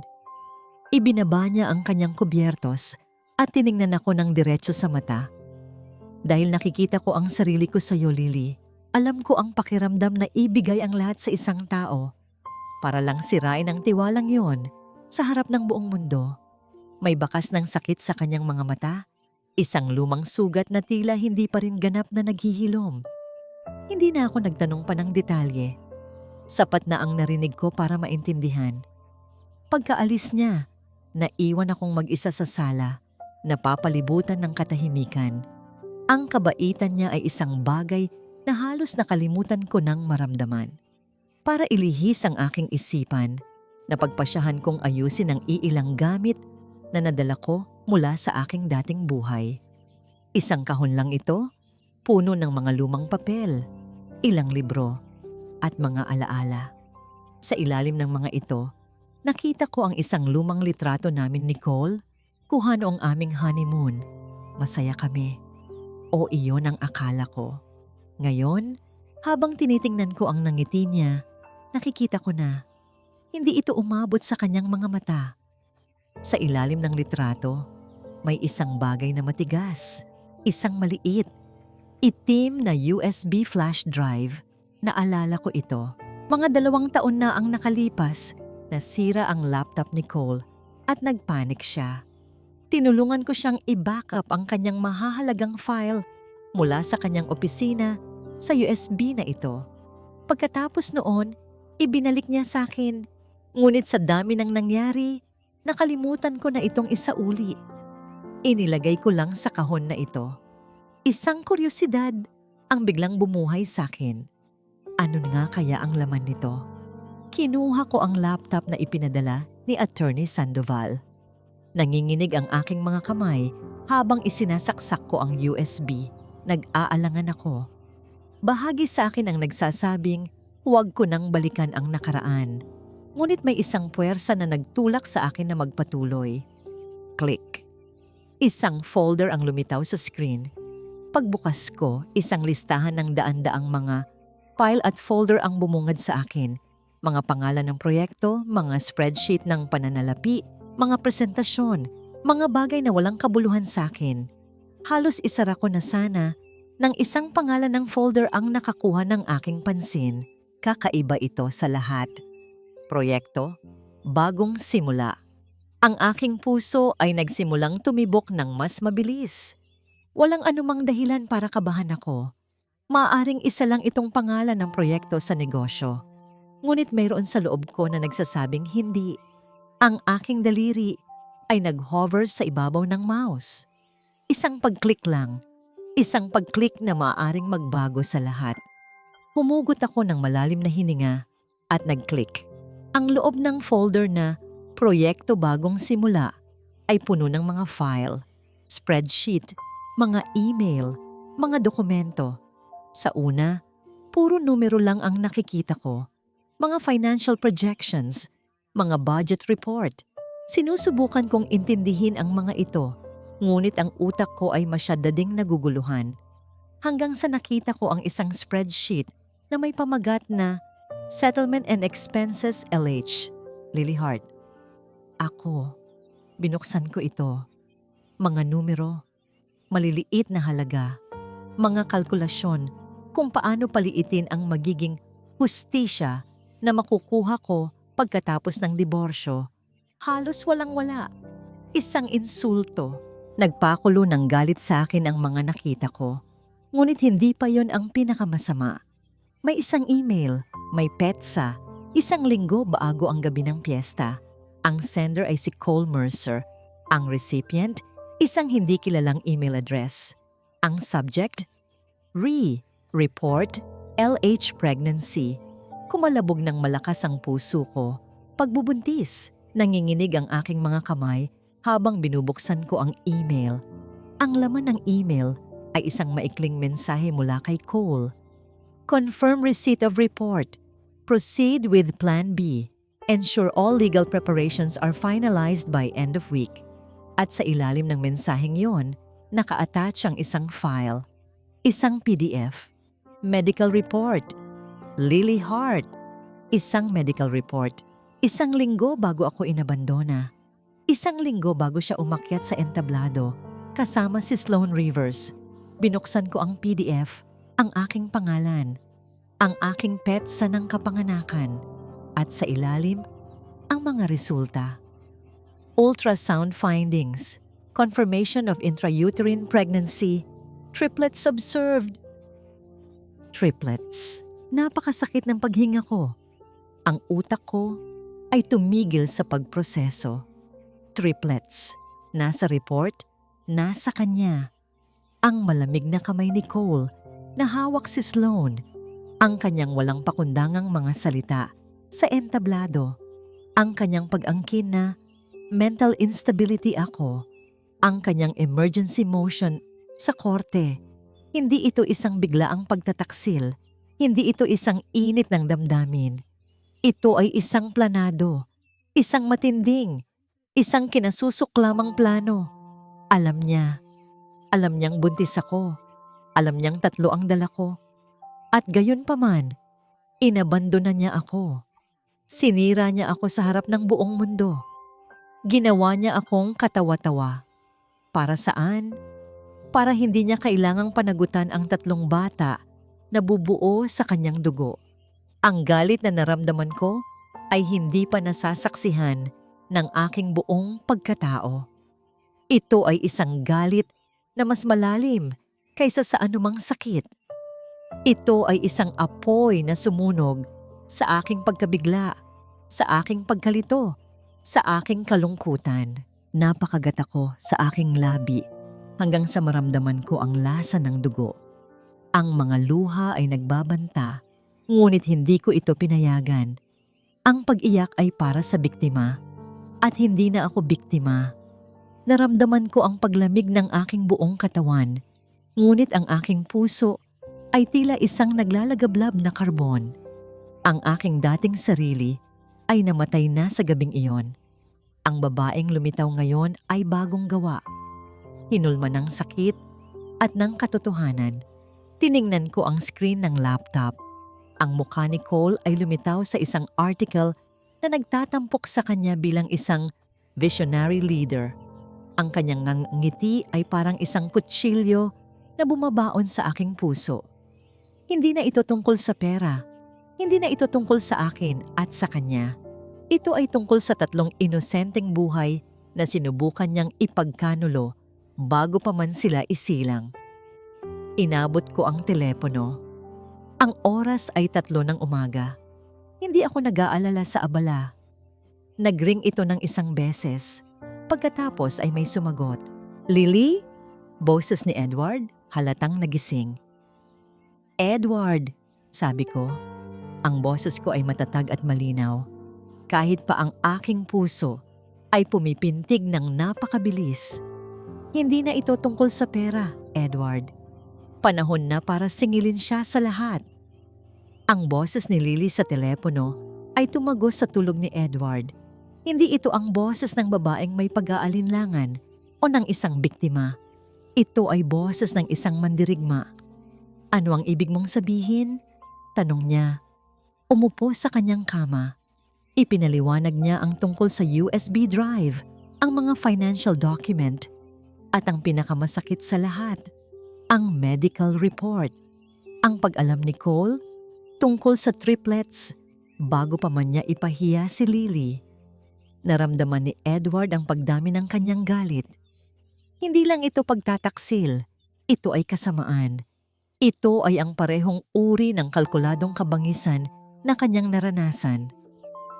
Ibinaba niya ang kanyang kubyertos at tiningnan ako ng diretso sa mata. Dahil nakikita ko ang sarili ko sa iyo, Lily, alam ko ang pakiramdam na ibigay ang lahat sa isang tao para lang sirain ang tiwalang yon sa harap ng buong mundo. May bakas ng sakit sa kanyang mga mata, isang lumang sugat na tila hindi pa rin ganap na naghihilom. Hindi na ako nagtanong pa ng detalye. Sapat na ang narinig ko para maintindihan. Pagkaalis niya, naiwan akong mag-isa sa sala, napapalibutan ng katahimikan. Ang kabaitan niya ay isang bagay na halos nakalimutan ko nang maramdaman. Para ilihis ang aking isipan, napagpasyahan kong ayusin ang iilang gamit na nadala ko mula sa aking dating buhay. Isang kahon lang ito, puno ng mga lumang papel, ilang libro, at mga alaala. Sa ilalim ng mga ito, nakita ko ang isang lumang litrato namin ni Cole, kuha noong aming honeymoon. Masaya kami. O iyon ang akala ko. Ngayon, habang tinitingnan ko ang nangiti niya, nakikita ko na hindi ito umabot sa kanyang mga mata. Sa ilalim ng litrato, may isang bagay na matigas, isang maliit, itim na USB flash drive. Naalala ko ito. Mga 2 taon na ang nakalipas, nasira ang laptop ni Cole at nagpanik siya. Tinulungan ko siyang i-backup ang kanyang mahahalagang file mula sa kanyang opisina sa USB na ito. Pagkatapos noon, ibinalik niya sa akin. Ngunit sa dami ng nangyari, nakalimutan ko na itong isauli. Inilagay ko lang sa kahon na ito. Isang kuryosidad ang biglang bumuhay sa akin. Ano nga kaya ang laman nito? Kinuha ko ang laptop na ipinadala ni Attorney Sandoval. Nanginginig ang aking mga kamay habang isinasaksak ko ang USB. Nag-aalangan ako. Bahagi sa akin ang nagsasabing huwag ko nang balikan ang nakaraan. Ngunit may isang puwersa na nagtulak sa akin na magpatuloy. Click. Isang folder ang lumitaw sa screen. Pagbukas ko, isang listahan ng daan-daang mga file at folder ang bumungad sa akin. Mga pangalan ng proyekto, mga spreadsheet ng pananalapi, mga presentasyon, mga bagay na walang kabuluhan sa akin. Halos isara ko na sana nang isang pangalan ng folder ang nakakuha ng aking pansin. Kakaiba ito sa lahat. Proyekto, bagong simula. Ang aking puso ay nagsimulang tumibok ng mas mabilis. Walang anumang dahilan para kabahan ako. Maaaring isa lang itong pangalan ng proyekto sa negosyo. Ngunit mayroon sa loob ko na nagsasabing hindi. Ang aking daliri ay nag-hover sa ibabaw ng mouse. Isang pag-click lang. Isang pag-click na maaaring magbago sa lahat. Humugot ako ng malalim na hininga at nag-click. Ang loob ng folder na Proyekto Bagong Simula ay puno ng mga file, spreadsheet, mga email, mga dokumento. Sa una, puro numero lang ang nakikita ko. Mga financial projections, mga budget report. Sinusubukan kong intindihin ang mga ito, ngunit ang utak ko ay masyadading naguguluhan. Hanggang sa nakita ko ang isang spreadsheet na may pamagat na Settlement and Expenses LH, Lily Hart. Ako, binuksan ko ito. Mga numero, maliliit na halaga, mga kalkulasyon kung paano paliitin ang magiging hustisya na makukuha ko pagkatapos ng diborsyo. Halos walang-wala. Isang insulto. Nagpakulo ng galit sa akin ang mga nakita ko. Ngunit hindi pa yon ang pinakamasama. May isang email, may petsa, isang linggo bago ang gabi ng piyesta. Ang sender ay si Cole Mercer. Ang recipient, isang hindi kilalang email address. Ang subject, Report, LH Pregnancy. Kumalabog ng malakas ang puso ko. Pagbubuntis, nanginginig ang aking mga kamay habang binubuksan ko ang email. Ang laman ng email ay isang maikling mensahe mula kay Cole. Confirm receipt of report. Proceed with Plan B. Ensure all legal preparations are finalized by end of week. At sa ilalim ng mensaheng yon, naka-attach ang isang file. Isang PDF. Medical report. Lily Hart. Isang medical report. Isang linggo bago ako inabandona. Isang linggo bago siya umakyat sa entablado, kasama si Sloan Rivers, binuksan ko ang PDF, ang aking pangalan, ang aking petsa ng kapanganakan, at sa ilalim, ang mga resulta. Ultrasound findings, confirmation of intrauterine pregnancy, triplets observed. Triplets. Napakasakit ng paghinga ko. Ang utak ko ay tumigil sa pagproseso. Triplets. Nasa report, nasa kanya. Ang malamig na kamay ni Cole na hawak si Sloan. Ang kanyang walang pakundangang mga salita sa entablado. Ang kanyang pag-angkin na mental instability ako. Ang kanyang emergency motion sa korte. Hindi ito isang biglaang pagtataksil. Hindi ito isang init ng damdamin. Ito ay isang planado. Isang matinding. Isang kinasusuklamang plano. Alam niya. Alam niyang buntis ako. Alam niyang 3 ang dala ko. At gayon pa man, inabandona niya ako. Sinira niya ako sa harap ng buong mundo. Ginawa niya akong katawa-tawa. Para saan? Para hindi niya kailangang panagutan ang 3 bata na bubuo sa kanyang dugo. Ang galit na naramdaman ko ay hindi pa nasasaksihan ng aking buong pagkatao. Ito ay isang galit na mas malalim kaysa sa anumang sakit. Ito ay isang apoy na sumunog sa aking pagkabigla, sa aking pagkalito, sa aking kalungkutan. Napakagat ako sa aking labi hanggang sa maramdaman ko ang lasa ng dugo. Ang mga luha ay nagbabanta, ngunit hindi ko ito pinayagan. Ang pag-iyak ay para sa biktima. At hindi na ako biktima. Naramdaman ko ang paglamig ng aking buong katawan, ngunit ang aking puso ay tila isang naglalagablab na karbon. Ang aking dating sarili ay namatay na sa gabing iyon. Ang babaeng lumitaw ngayon ay bagong gawa. Hinulma ng sakit at ng katotohanan. Tiningnan ko ang screen ng laptop. Ang mukha ni Cole ay lumitaw sa isang article na nagtatampok sa kanya bilang isang visionary leader. Ang kanyang ngiti ay parang isang kutsilyo na bumabaon sa aking puso. Hindi na ito tungkol sa pera. Hindi na ito tungkol sa akin at sa kanya. Ito ay tungkol sa 3 inosenteng buhay na sinubukan niyang ipagkanulo bago pa man sila isilang. Inabot ko ang telepono. Ang oras ay 3 ng umaga. Hindi ako nag-aalala sa abala. Nagring ito ng 1 beses. Pagkatapos ay may sumagot. "Lily?" Boses ni Edward, halatang nagising. "Edward," sabi ko. Ang boses ko ay matatag at malinaw. Kahit pa ang aking puso ay pumipintig ng napakabilis. Hindi na ito tungkol sa pera, Edward. Panahon na para singilin siya sa lahat. Ang boses ni Lily sa telepono ay tumagos sa tulog ni Edward. Hindi ito ang boses ng babaeng may pag-aalinlangan o ng isang biktima. Ito ay boses ng isang mandirigma. "Ano ang ibig mong sabihin?" tanong niya. Umupo sa kanyang kama. Ipinaliwanag niya ang tungkol sa USB drive, ang mga financial document, at ang pinakamasakit sa lahat, ang medical report. Ang pag-alam ni Cole tungkol sa triplets bago pa man niya ipahiya si Lily. Naramdaman ni Edward ang pagdami ng kanyang galit. Hindi lang ito pagtataksil, ito ay kasamaan. Ito ay ang parehong uri ng kalkuladong kabangisan na kanyang naranasan.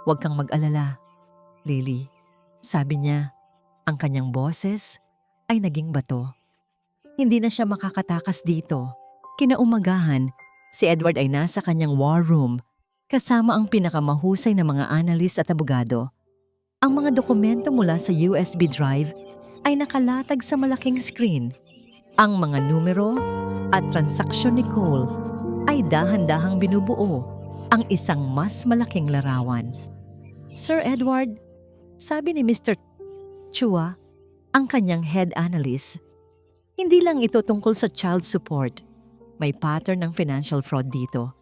"Huwag kang mag-alala, Lily," sabi niya. Ang kanyang boses ay naging bato. Hindi na siya makakatakas dito. Kinaumagahan, si Edward ay nasa kanyang war room kasama ang pinakamahusay na mga analis at abogado. Ang mga dokumento mula sa USB drive ay nakalatag sa malaking screen. Ang mga numero at transaksyon ni Cole ay dahan-dahang binubuo ang isang mas malaking larawan. "Sir Edward," sabi ni Mr. Chua, ang kanyang head analyst, "hindi lang ito tungkol sa child support. May pattern ng financial fraud dito.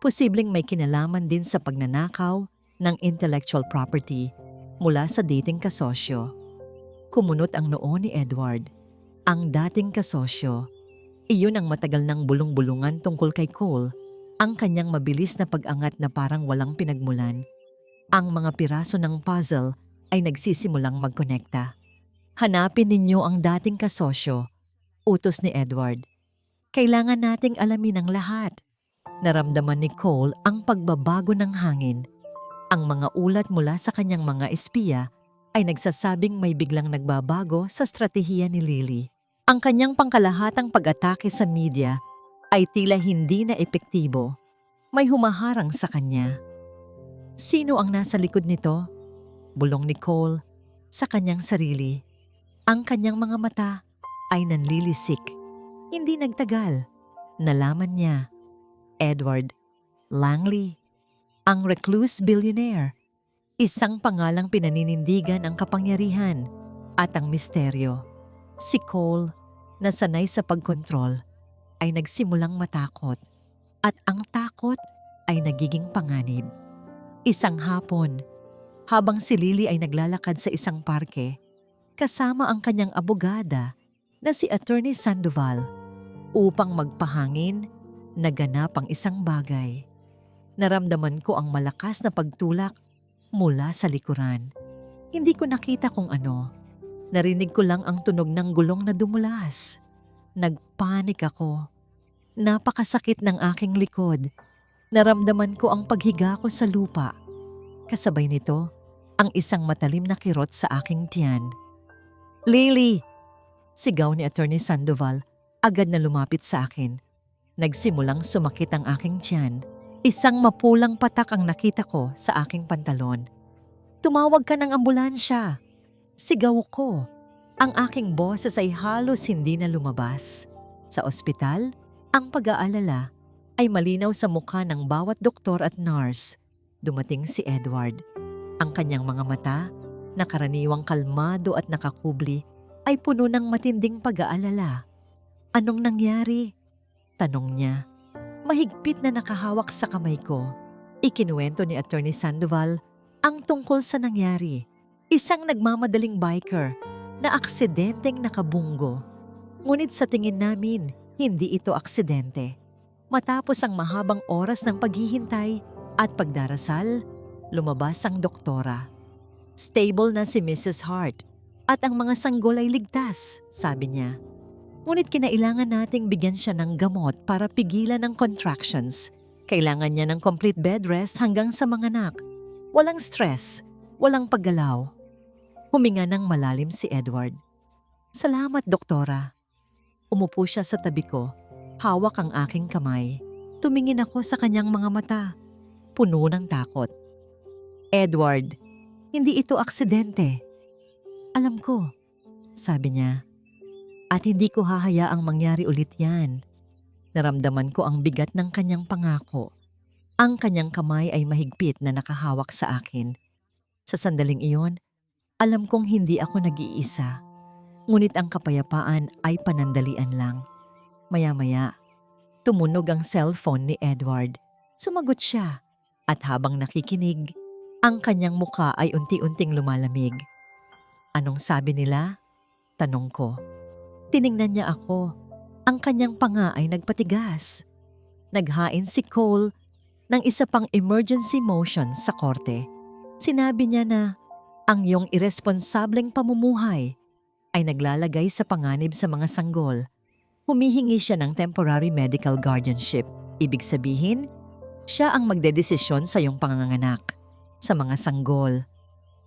Posibleng may kinalaman din sa pagnanakaw ng intellectual property mula sa dating kasosyo. Kumunot ang noo ni Edward, ang dating kasosyo. Iyon ang matagal ng bulong-bulungan tungkol kay Cole, ang kanyang mabilis na pag-angat na parang walang pinagmulan. Ang mga piraso ng puzzle ay nagsisimulang magkonekta. Hanapin ninyo ang dating kasosyo, utos ni Edward. Kailangan nating alamin ang lahat. Naramdaman ni Cole ang pagbabago ng hangin. Ang mga ulat mula sa kanyang mga espiya ay nagsasabing may biglang nagbabago sa estratehiya ni Lily. Ang kanyang pangkalahatang pag-atake sa media ay tila hindi na epektibo. May humaharang sa kanya. Sino ang nasa likod nito? Bulong ni Cole sa kanyang sarili. Ang kanyang mga mata ay nanlilisik. Hindi nagtagal. Nalaman niya. Edward Langley, ang recluse billionaire. Isang pangalang pinaninindigan ang kapangyarihan at ang misteryo. Si Cole, na sanay sa pagkontrol, ay nagsimulang matakot at ang takot ay nagiging panganib. Isang hapon, habang si Lily ay naglalakad sa isang parke, kasama ang kanyang abogada na si Attorney Sandoval, upang magpahangin, naganap ang isang bagay. Naramdaman ko ang malakas na pagtulak mula sa likuran. Hindi ko nakita kung ano. Narinig ko lang ang tunog ng gulong na dumulas. Nagpanik ako. Napakasakit ng aking likod. Naramdaman ko ang paghiga ko sa lupa. Kasabay nito, ang isang matalim na kirot sa aking tiyan. "Lily!" Sigaw ni Attorney Sandoval, agad na lumapit sa akin. Nagsimulang sumakit ang aking tiyan. Isang mapulang patak ang nakita ko sa aking pantalon. "Tumawag ka ng ambulansya!" Sigaw ko. Ang aking boses ay halos hindi na lumabas. Sa ospital, ang pag-aalala ay malinaw sa mukha ng bawat doktor at nurse. Dumating si Edward. Ang kanyang mga mata, na karaniwang kalmado at nakakubli, ay puno ng matinding pag-aalala. "Anong nangyari?" tanong niya. Mahigpit na nakahawak sa kamay ko. Ikinuwento ni Attorney Sandoval ang tungkol sa nangyari. Isang nagmamadaling biker na aksidenteng nakabunggo. Ngunit sa tingin namin, hindi ito aksidente. Matapos ang mahabang oras ng paghihintay at pagdarasal, lumabas ang doktora. Stable na si Mrs. Hart at ang mga sanggol ay ligtas, sabi niya. Ngunit kinailangan nating bigyan siya ng gamot para pigilan ang contractions. Kailangan niya ng complete bed rest hanggang sa manganak. Walang stress, walang paggalaw. Huminga ng malalim si Edward. "Salamat, doktora." Umupo siya sa tabi ko. Hawak ang aking kamay. Tumingin ako sa kanyang mga mata. Puno ng takot. "Edward, hindi ito aksidente." "Alam ko," sabi niya. "At hindi ko hahayaang mangyari ulit yan." Naramdaman ko ang bigat ng kanyang pangako. Ang kanyang kamay ay mahigpit na nakahawak sa akin. Sa sandaling iyon, alam kong hindi ako nag-iisa. Ngunit ang kapayapaan ay panandalian lang. Maya-maya, tumunog ang cellphone ni Edward. Sumagot siya at habang nakikinig, ang kanyang muka ay unti-unting lumalamig. "Anong sabi nila?" tanong ko. Tiningnan niya ako. Ang kanyang panga ay nagpatigas. Naghain si Cole ng isa pang emergency motion sa korte. Sinabi niya na ang iyong irresponsableng pamumuhay ay naglalagay sa panganib sa mga sanggol. Humihingi siya ng temporary medical guardianship. Ibig sabihin, siya ang magdedesisyon sa iyong panganganak. Sa mga sanggol.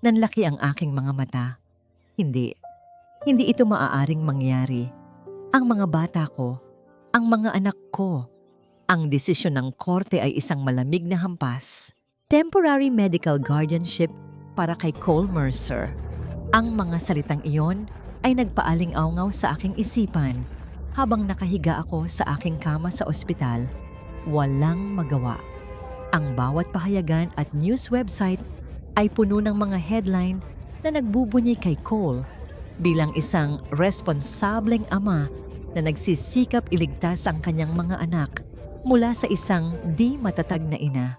Nanlaki ang aking mga mata. Hindi ito maaaring mangyari. Ang mga bata ko, ang mga anak ko, ang desisyon ng korte ay isang malamig na hampas. Temporary medical guardianship para kay Cole Mercer. Ang mga salitang iyon ay nagpaaling-awngaw sa aking isipan habang nakahiga ako sa aking kama sa ospital. Walang magawa. Ang bawat pahayagan at news website ay puno ng mga headline na nagbubunyi kay Cole bilang isang responsableng ama na nagsisikap iligtas ang kanyang mga anak mula sa isang di matatag na ina.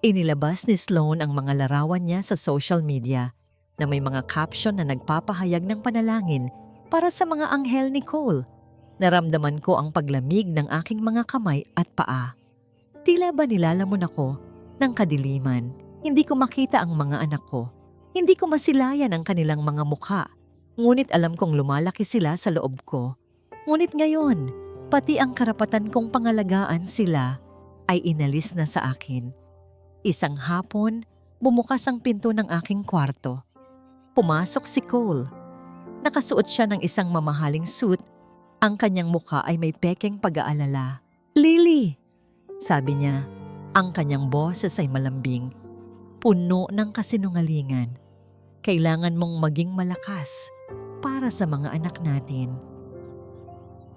Inilabas ni Sloan ang mga larawan niya sa social media na may mga caption na nagpapahayag ng panalangin para sa mga anghel ni Cole. Naramdaman ko ang paglamig ng aking mga kamay at paa. Tila ba nilalamon ako ng kadiliman. Hindi ko makita ang mga anak ko. Hindi ko masilayan ang kanilang mga mukha. Ngunit alam kong lumalaki sila sa loob ko. Ngunit ngayon, pati ang karapatan kong pangalagaan sila ay inalis na sa akin. Isang hapon, bumukas ang pinto ng aking kwarto. Pumasok si Cole. Nakasuot siya ng isang mamahaling suit. Ang kanyang mukha ay may pekeng pag-aalala. "Lily!" sabi niya. Ang kanyang boses ay malambing, puno ng kasinungalingan. "Kailangan mong maging malakas para sa mga anak natin."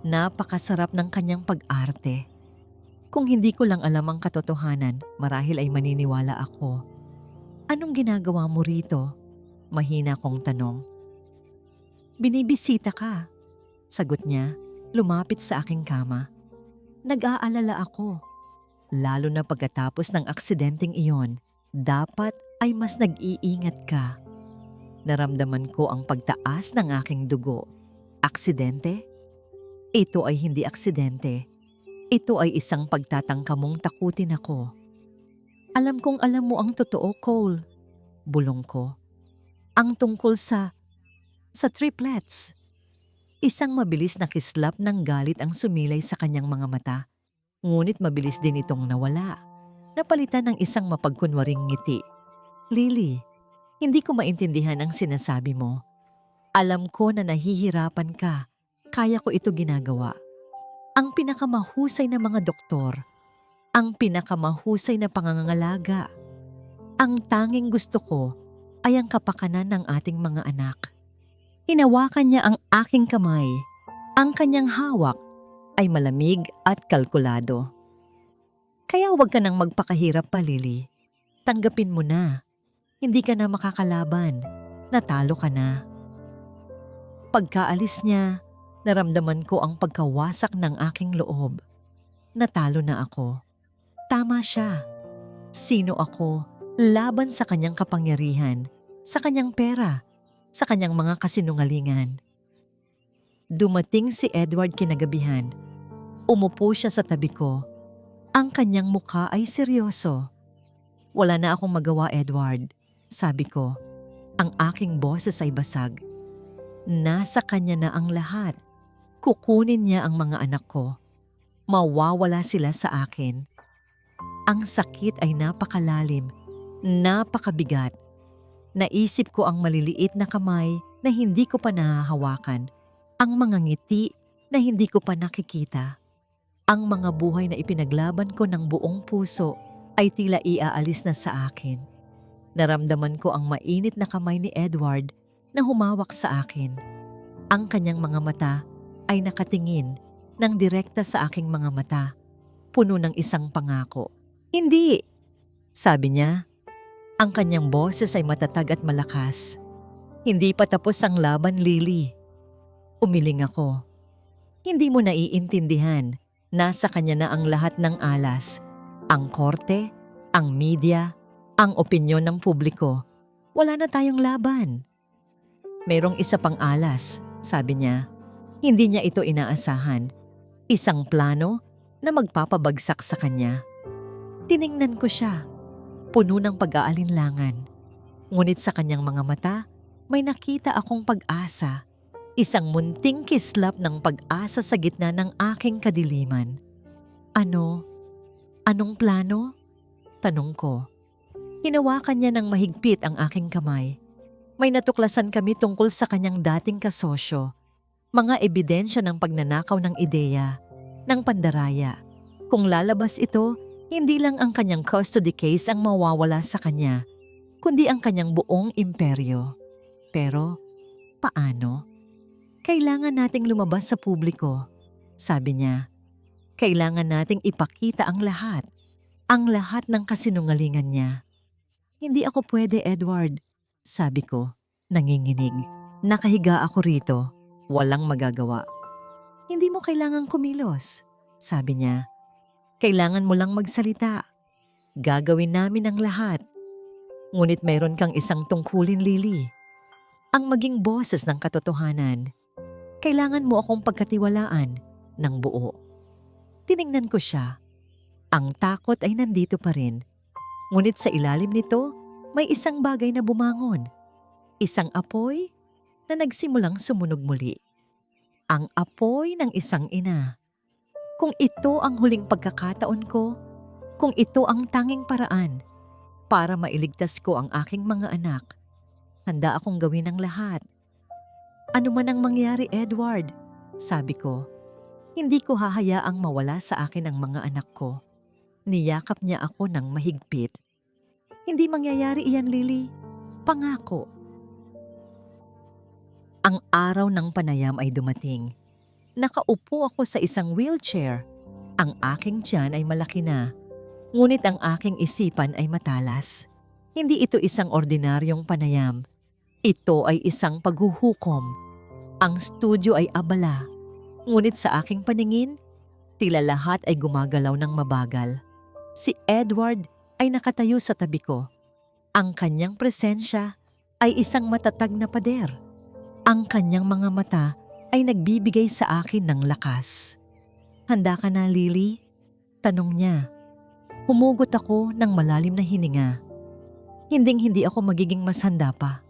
Napakasarap ng kanyang pag-arte. Kung hindi ko lang alam ang katotohanan, marahil ay maniniwala ako. "Anong ginagawa mo rito?" Mahina kong tanong. "Binibisita ka," sagot niya, lumapit sa aking kama. Nag-aalala ako. Lalo na pagkatapos ng aksidenteng iyon, dapat ay mas nag-iingat ka. Naramdaman ko ang pagtaas ng aking dugo. Aksidente? Ito ay hindi aksidente. Ito ay isang pagtatangka mong takutin ako. "Alam kong alam mo ang totoo, Cole." Bulong ko. "Ang tungkol sa triplets." Isang mabilis na kislap ng galit ang sumilay sa kanyang mga mata. Ngunit mabilis din itong nawala. Napalitan ng isang mapagkunwaring ngiti. "Lily, hindi ko maintindihan ang sinasabi mo. Alam ko na nahihirapan ka. Kaya ko ito ginagawa. Ang pinakamahusay na mga doktor. Ang pinakamahusay na pangangalaga. Ang tanging gusto ko ay ang kapakanan ng ating mga anak." Hinawakan niya ang aking kamay. Ang kanyang hawak ay malamig at kalkulado. "Kaya huwag ka nang magpakahirap pa, Lily. Tanggapin mo na. Hindi ka na makakalaban. Natalo ka na." Pagkaalis niya, naramdaman ko ang pagkawasak ng aking loob. Natalo na ako. Tama siya. Sino ako laban sa kanyang kapangyarihan, sa kanyang pera, sa kanyang mga kasinungalingan? Dumating si Edward kinagabihan. Umupo siya sa tabi ko. Ang kanyang mukha ay seryoso. "Wala na akong magawa, Edward," sabi ko. Ang aking boses ay basag. Nasa kanya na ang lahat. Kukunin niya ang mga anak ko. Mawawala sila sa akin. Ang sakit ay napakalalim, napakabigat. Naisip ko ang maliliit na kamay na hindi ko pa nahahawakan, ang mga ngiti na hindi ko pa nakikita. Ang mga buhay na ipinaglaban ko ng buong puso ay tila iaalis na sa akin. Naramdaman ko ang mainit na kamay ni Edward na humawak sa akin. Ang kanyang mga mata ay nakatingin ng direkta sa aking mga mata, puno ng isang pangako. "Hindi," sabi niya. Ang kanyang boses ay matatag at malakas. "Hindi pa tapos ang laban, Lily." Umiling ako. "Hindi mo naiintindihan. Nasa kanya na ang lahat ng alas. Ang korte, ang media, ang opinyon ng publiko. Wala na tayong laban." "Merong isa pang alas," sabi niya. Hindi niya ito inaasahan. Isang plano na magpapabagsak sa kanya. Tiningnan ko siya. Puno ng pag-aalinlangan. Ngunit sa kanyang mga mata, may nakita akong pag-asa. Isang munting kislap ng pag-asa sa gitna ng aking kadiliman. Anong plano?" tanong ko. Hinawakan niya ng mahigpit ang aking kamay. May natuklasan kami tungkol sa kanyang dating kasosyo. Mga ebidensya ng pagnanakaw ng ideya, ng pandaraya. Kung lalabas ito, hindi lang ang kanyang custody case ang mawawala sa kanya, kundi ang kanyang buong imperyo. Pero, paano? "Kailangan nating lumabas sa publiko," sabi niya. "Kailangan nating ipakita ang lahat ng kasinungalingan niya." "Hindi ako pwede, Edward," sabi ko, nanginginig. Nakahiga ako rito, walang magagawa. "Hindi mo kailangang kumilos," sabi niya. "Kailangan mo lang magsalita. Gagawin namin ang lahat. Ngunit mayroon kang isang tungkulin, Lily. ang maging boses ng katotohanan. Kailangan mo akong pagkatiwalaan ng buo. Tiningnan ko siya. Ang takot ay nandito pa rin. Ngunit sa ilalim nito, may isang bagay na bumangon. Isang apoy na nagsimulang sumunog muli. Ang apoy ng isang ina. Kung ito ang huling pagkakataon ko, kung ito ang tanging paraan para mailigtas ko ang aking mga anak, handa akong gawin ang lahat. Ano man ang mangyari, Edward, sabi ko, hindi ko hahayaang mawala sa akin ang mga anak ko. Niyakap niya ako ng mahigpit. Hindi mangyayari iyan, Lily. Pangako. Ang araw ng panayam ay dumating. Nakaupo ako sa isang wheelchair. Ang aking tiyan ay malaki na, ngunit ang aking isipan ay matalas. Hindi ito isang ordinaryong panayam. Ito ay isang paghuhukom. Ang studio ay abala, ngunit sa aking paningin, tila lahat ay gumagalaw ng mabagal. Si Edward ay nakatayo sa tabi ko. Ang kanyang presensya ay isang matatag na pader. Ang kanyang mga mata ay nagbibigay sa akin ng lakas. Handa ka na, Lily? Tanong niya. Humugot ako ng malalim na hininga. Hinding-hindi ako magiging mas handa pa.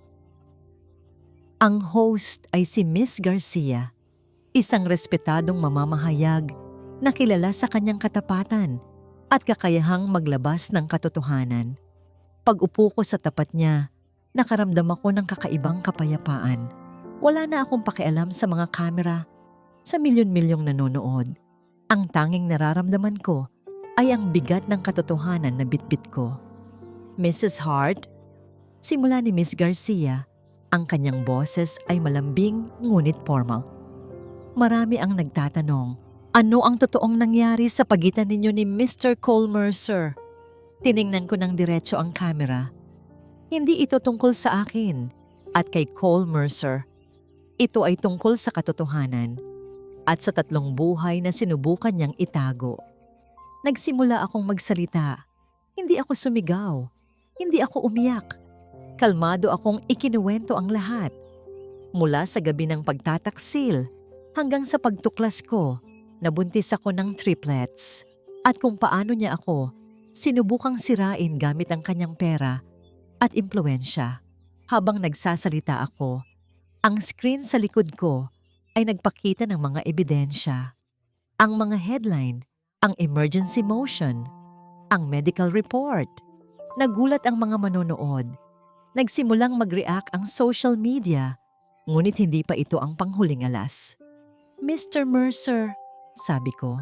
Ang host ay si Miss Garcia, isang respetadong mamamahayag na kilala sa kanyang katapatan at kakayahang maglabas ng katotohanan. Pag-upo ko sa tapat niya, nakaramdam ako ng kakaibang kapayapaan. Wala na akong pakialam sa mga kamera, sa milyon-milyong nanonood. Ang tanging nararamdaman ko ay ang bigat ng katotohanan na bitbit ko. Mrs. Hart, simula ni Miss Garcia, ang kanyang boses ay malambing ngunit formal. Marami ang nagtatanong, ano ang totoong nangyari sa pagitan ninyo ni Mr. Cole Mercer? Tiningnan ko ng diretso ang kamera. Hindi ito tungkol sa akin at kay Cole Mercer. Ito ay tungkol sa katotohanan at sa 3 buhay na sinubukan niyang itago. Nagsimula akong magsalita. Hindi ako sumigaw. Hindi ako umiyak. Kalmado akong ikinuwento ang lahat. Mula sa gabi ng pagtataksil hanggang sa pagtuklas ko, nabuntis ako ng triplets. At kung paano niya ako sinubukang sirain gamit ang kanyang pera at impluwensya. Habang nagsasalita ako, ang screen sa likod ko ay nagpakita ng mga ebidensya. Ang mga headline, ang emergency motion, ang medical report. Nagulat ang mga manonood. Nagsimulang mag-react ang social media, ngunit hindi pa ito ang panghuling alas. Mr. Mercer, sabi ko,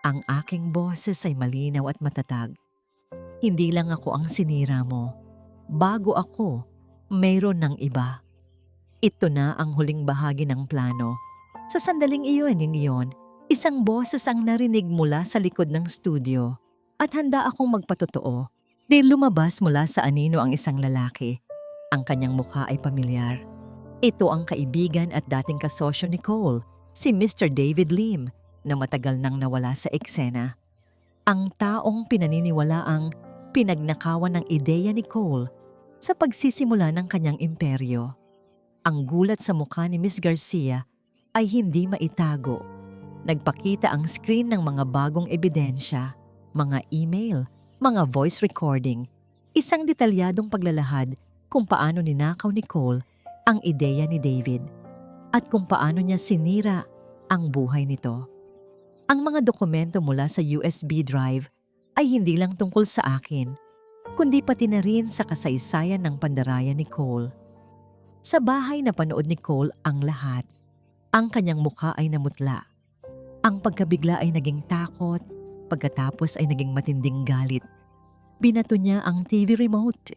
ang aking boses ay malinaw at matatag. Hindi lang ako ang sinira mo. Bago ako, mayroon ng iba. Ito na ang huling bahagi ng plano. Sa sandaling iyon, isang boses ang narinig mula sa likod ng studio at handa akong magpatotoo. Di lumabas mula sa anino ang isang lalaki. Ang kanyang mukha ay pamilyar. Ito ang kaibigan at dating kasosyo ni Cole, si Mr. David Lim, na matagal nang nawala sa eksena. Ang taong pinaniniwalaang pinagnakawan ng ideya ni Cole sa pagsisimula ng kanyang imperyo. Ang gulat sa mukha ni Miss Garcia ay hindi maitago. Nagpakita ang screen ng mga bagong ebidensya, mga email, mga voice recording, isang detalyadong paglalahad kung paano ninakaw ni Cole ang ideya ni David at kung paano niya sinira ang buhay nito. Ang mga dokumento mula sa USB drive ay hindi lang tungkol sa akin, kundi pati na rin sa kasaysayan ng pandaraya ni Cole. Sa bahay na panood ni Cole ang lahat. Ang kanyang mukha ay namutla. Ang pagkabigla ay naging takot, pagkatapos ay naging matinding galit. Binato niya ang TV remote.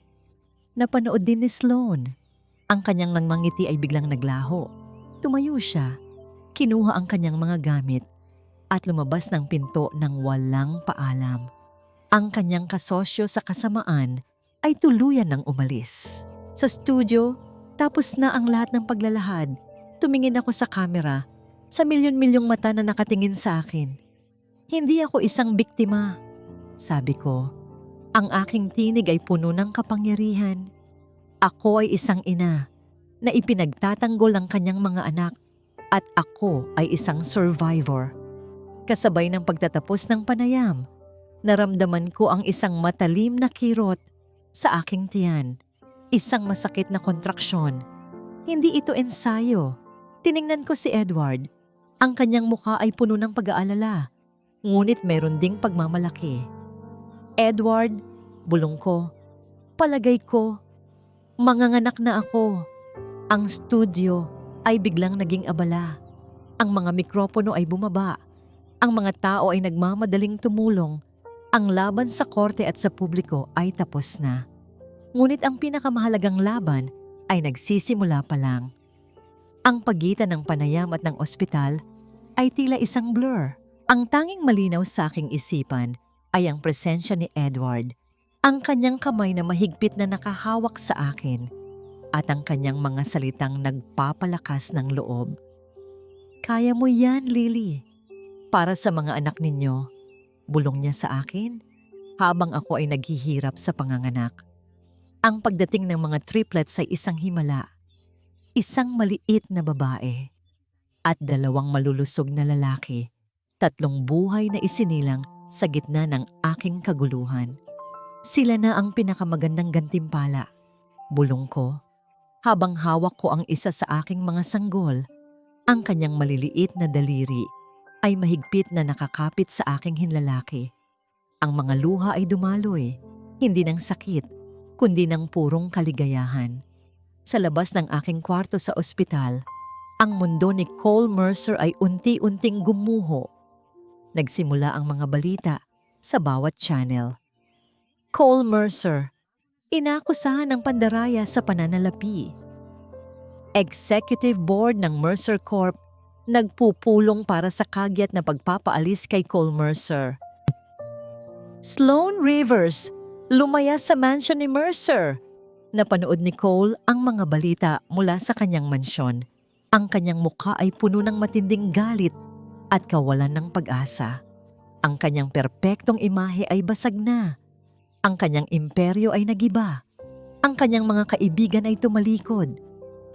Napanood din ni Sloan. Ang kanyang nangmangiti ay biglang naglaho. Tumayo siya, kinuha ang kanyang mga gamit at lumabas ng pinto ng walang paalam. Ang kanyang kasosyo sa kasamaan ay tuluyan ng umalis. Sa studio, tapos na ang lahat ng paglalahad. Tumingin ako sa kamera, sa milyon-milyong mata na nakatingin sa akin. Hindi ako isang biktima, sabi ko. Ang aking tinig ay puno ng kapangyarihan. Ako ay isang ina, na ipinagtatanggol ang kanyang mga anak at ako ay isang survivor. Kasabay ng pagtatapos ng panayam, naramdaman ko ang isang matalim na kirot sa aking tiyan. Isang masakit na kontraksyon. Hindi ito ensayo. Tiningnan ko si Edward. Ang kanyang mukha ay puno ng pag-aalala. Ngunit mayroon ding pagmamalaki. Edward, bulong ko. Palagay ko, manganganak na ako. Ang studio ay biglang naging abala. Ang mga mikropono ay bumaba. Ang mga tao ay nagmamadaling tumulong. Ang laban sa korte at sa publiko ay tapos na. Ngunit ang pinakamahalagang laban ay nagsisimula pa lang. Ang pagitan ng panayam at ng ospital ay tila isang blur. Ang tanging malinaw sa aking isipan ay ang presensya ni Edward, ang kanyang kamay na mahigpit na nakahawak sa akin, at ang kanyang mga salitang nagpapalakas ng loob. Kaya mo yan, Lily. Para sa mga anak ninyo, bulong niya sa akin habang ako ay naghihirap sa panganganak. Ang pagdating ng mga triplets ay isang himala, isang maliit na babae, at 2 malulusog na lalaki, 3 buhay na isinilang sa gitna ng aking kaguluhan. Sila na ang pinakamagandang gantimpala, bulong ko, habang hawak ko ang isa sa aking mga sanggol. Ang kanyang maliliit na daliri ay mahigpit na nakakapit sa aking hinlalaki. Ang mga luha ay dumaloy, hindi ng sakit, kundi ng purong kaligayahan. Sa labas ng aking kwarto sa ospital, ang mundo ni Cole Mercer ay unti-unting gumuho. Nagsimula ang mga balita sa bawat channel. Cole Mercer, inakusahan ng pandaraya sa pananalapi. Executive Board ng Mercer Corp nagpupulong para sa kagyat na pagpapaalis kay Cole Mercer. Sloan Rivers, lumaya sa mansion ni Mercer. Napanood ni Cole ang mga balita mula sa kanyang mansyon. Ang kanyang mukha ay puno ng matinding galit at kawalan ng pag-asa. Ang kanyang perpektong imahe ay basag na. Ang kanyang imperyo ay nagiba. Ang kanyang mga kaibigan ay tumalikod.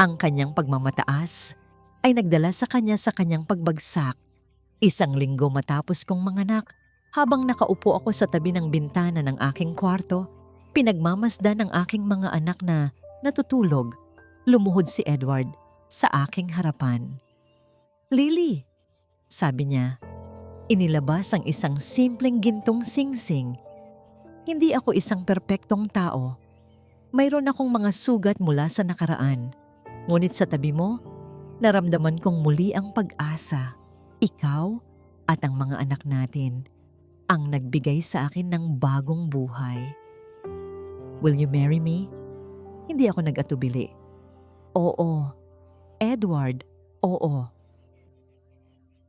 Ang kanyang pagmamataas ay nagdala sa kanyang pagbagsak. 1 linggo matapos kong manganak, habang nakaupo ako sa tabi ng bintana ng aking kwarto, pinagmamasdan ng aking mga anak na natutulog, lumuhod si Edward sa aking harapan. Lily, sabi niya, inilabas ang isang simpleng gintong singsing. Hindi ako isang perpektong tao. Mayroon akong mga sugat mula sa nakaraan. Ngunit sa tabi mo, naramdaman kong muli ang pag-asa. Ikaw at ang mga anak natin ang nagbigay sa akin ng bagong buhay. Will you marry me? Hindi ako nag-atubili. Oo. Edward, oo.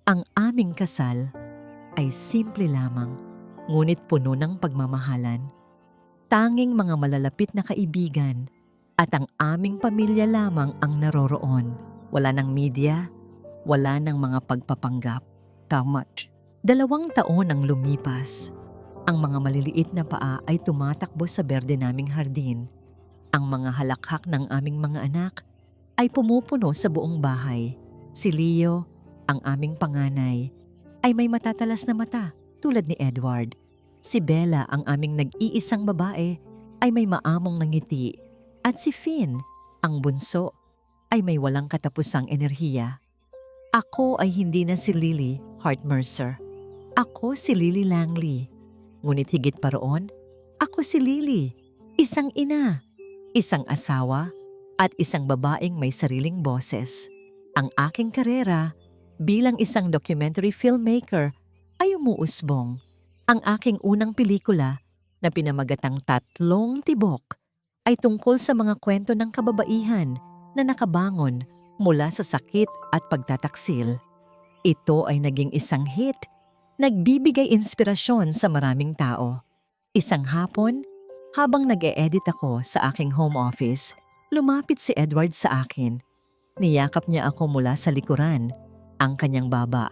Ang aming kasal ay simple lamang, ngunit puno ng pagmamahalan. Tanging mga malalapit na kaibigan at ang aming pamilya lamang ang naroroon. Wala ng media, wala ng mga pagpapanggap. Tama. 2 taon ang lumipas. Ang mga maliliit na paa ay tumatakbo sa berde naming hardin. Ang mga halakhak ng aming mga anak ay pumupuno sa buong bahay. Si Leo, ang aming panganay, ay may matatalas na mata tulad ni Edward. Si Bella, ang aming nag-iisang babae, ay may maamong ngiti. At si Finn, ang bunso, ay may walang katapusang enerhiya. Ako ay hindi na si Lily Hart Mercer. Ako si Lily Langley. Ngunit higit pa roon, ako si Lily, isang ina, isang asawa, at isang babaeng may sariling boses. Ang aking karera bilang isang documentary filmmaker ay umuusbong. Ang aking unang pelikula na pinamagatang 3 Tibok ay tungkol sa mga kwento ng kababaihan na nakabangon mula sa sakit at pagtataksil. Ito ay naging isang hit, nagbibigay inspirasyon sa maraming tao. Isang hapon, habang nag-e-edit ako sa aking home office, lumapit si Edward sa akin. Niyakap niya ako mula sa likuran. Ang kanyang baba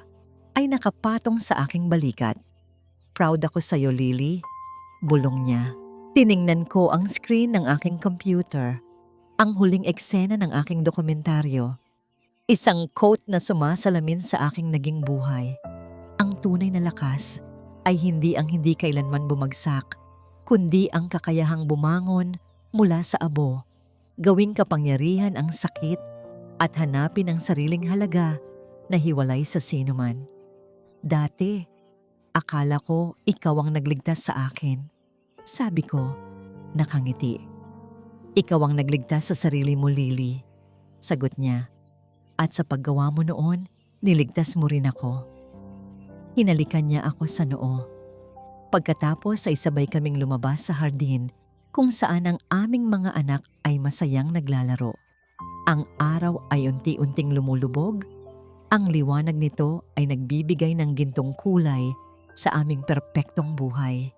ay nakapatong sa aking balikat. Proud ako sa iyo, Lily, bulong niya. Tiningnan ko ang screen ng aking computer. ang huling eksena ng aking dokumentaryo. Isang quote na sumasalamin sa aking naging buhay. Ang tunay na lakas ay hindi ang hindi kailanman bumagsak, kundi ang kakayahang bumangon mula sa abo, gawing kapangyarihan ang sakit at hanapin ang sariling halaga na hiwalay sa sinuman. Dati, akala ko ikaw ang nagligtas sa akin. Sabi ko, nakangiti. Ikaw ang nagligtas sa sarili mo, Lily. Sagot niya. At sa paggawa mo noon, niligtas mo rin ako. Hinalikan niya ako sa noo. Pagkatapos ay sabay kaming lumabas sa hardin kung saan ang aming mga anak ay masayang naglalaro. Ang araw ay unti-unting lumulubog. Ang liwanag nito ay nagbibigay ng gintong kulay sa aming perpektong buhay.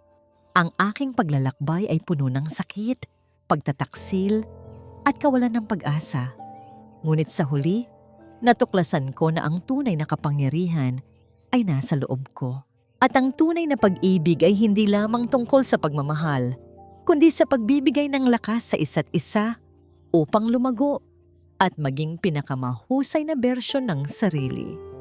Ang aking paglalakbay ay puno ng sakit, pagtataksil, at kawalan ng pag-asa. Ngunit sa huli, natuklasan ko na ang tunay na kapangyarihan ay nasa loob ko. At ang tunay na pag-ibig ay hindi lamang tungkol sa pagmamahal, kundi sa pagbibigay ng lakas sa isa't isa upang lumago at maging pinakamahusay na bersyon ng sarili.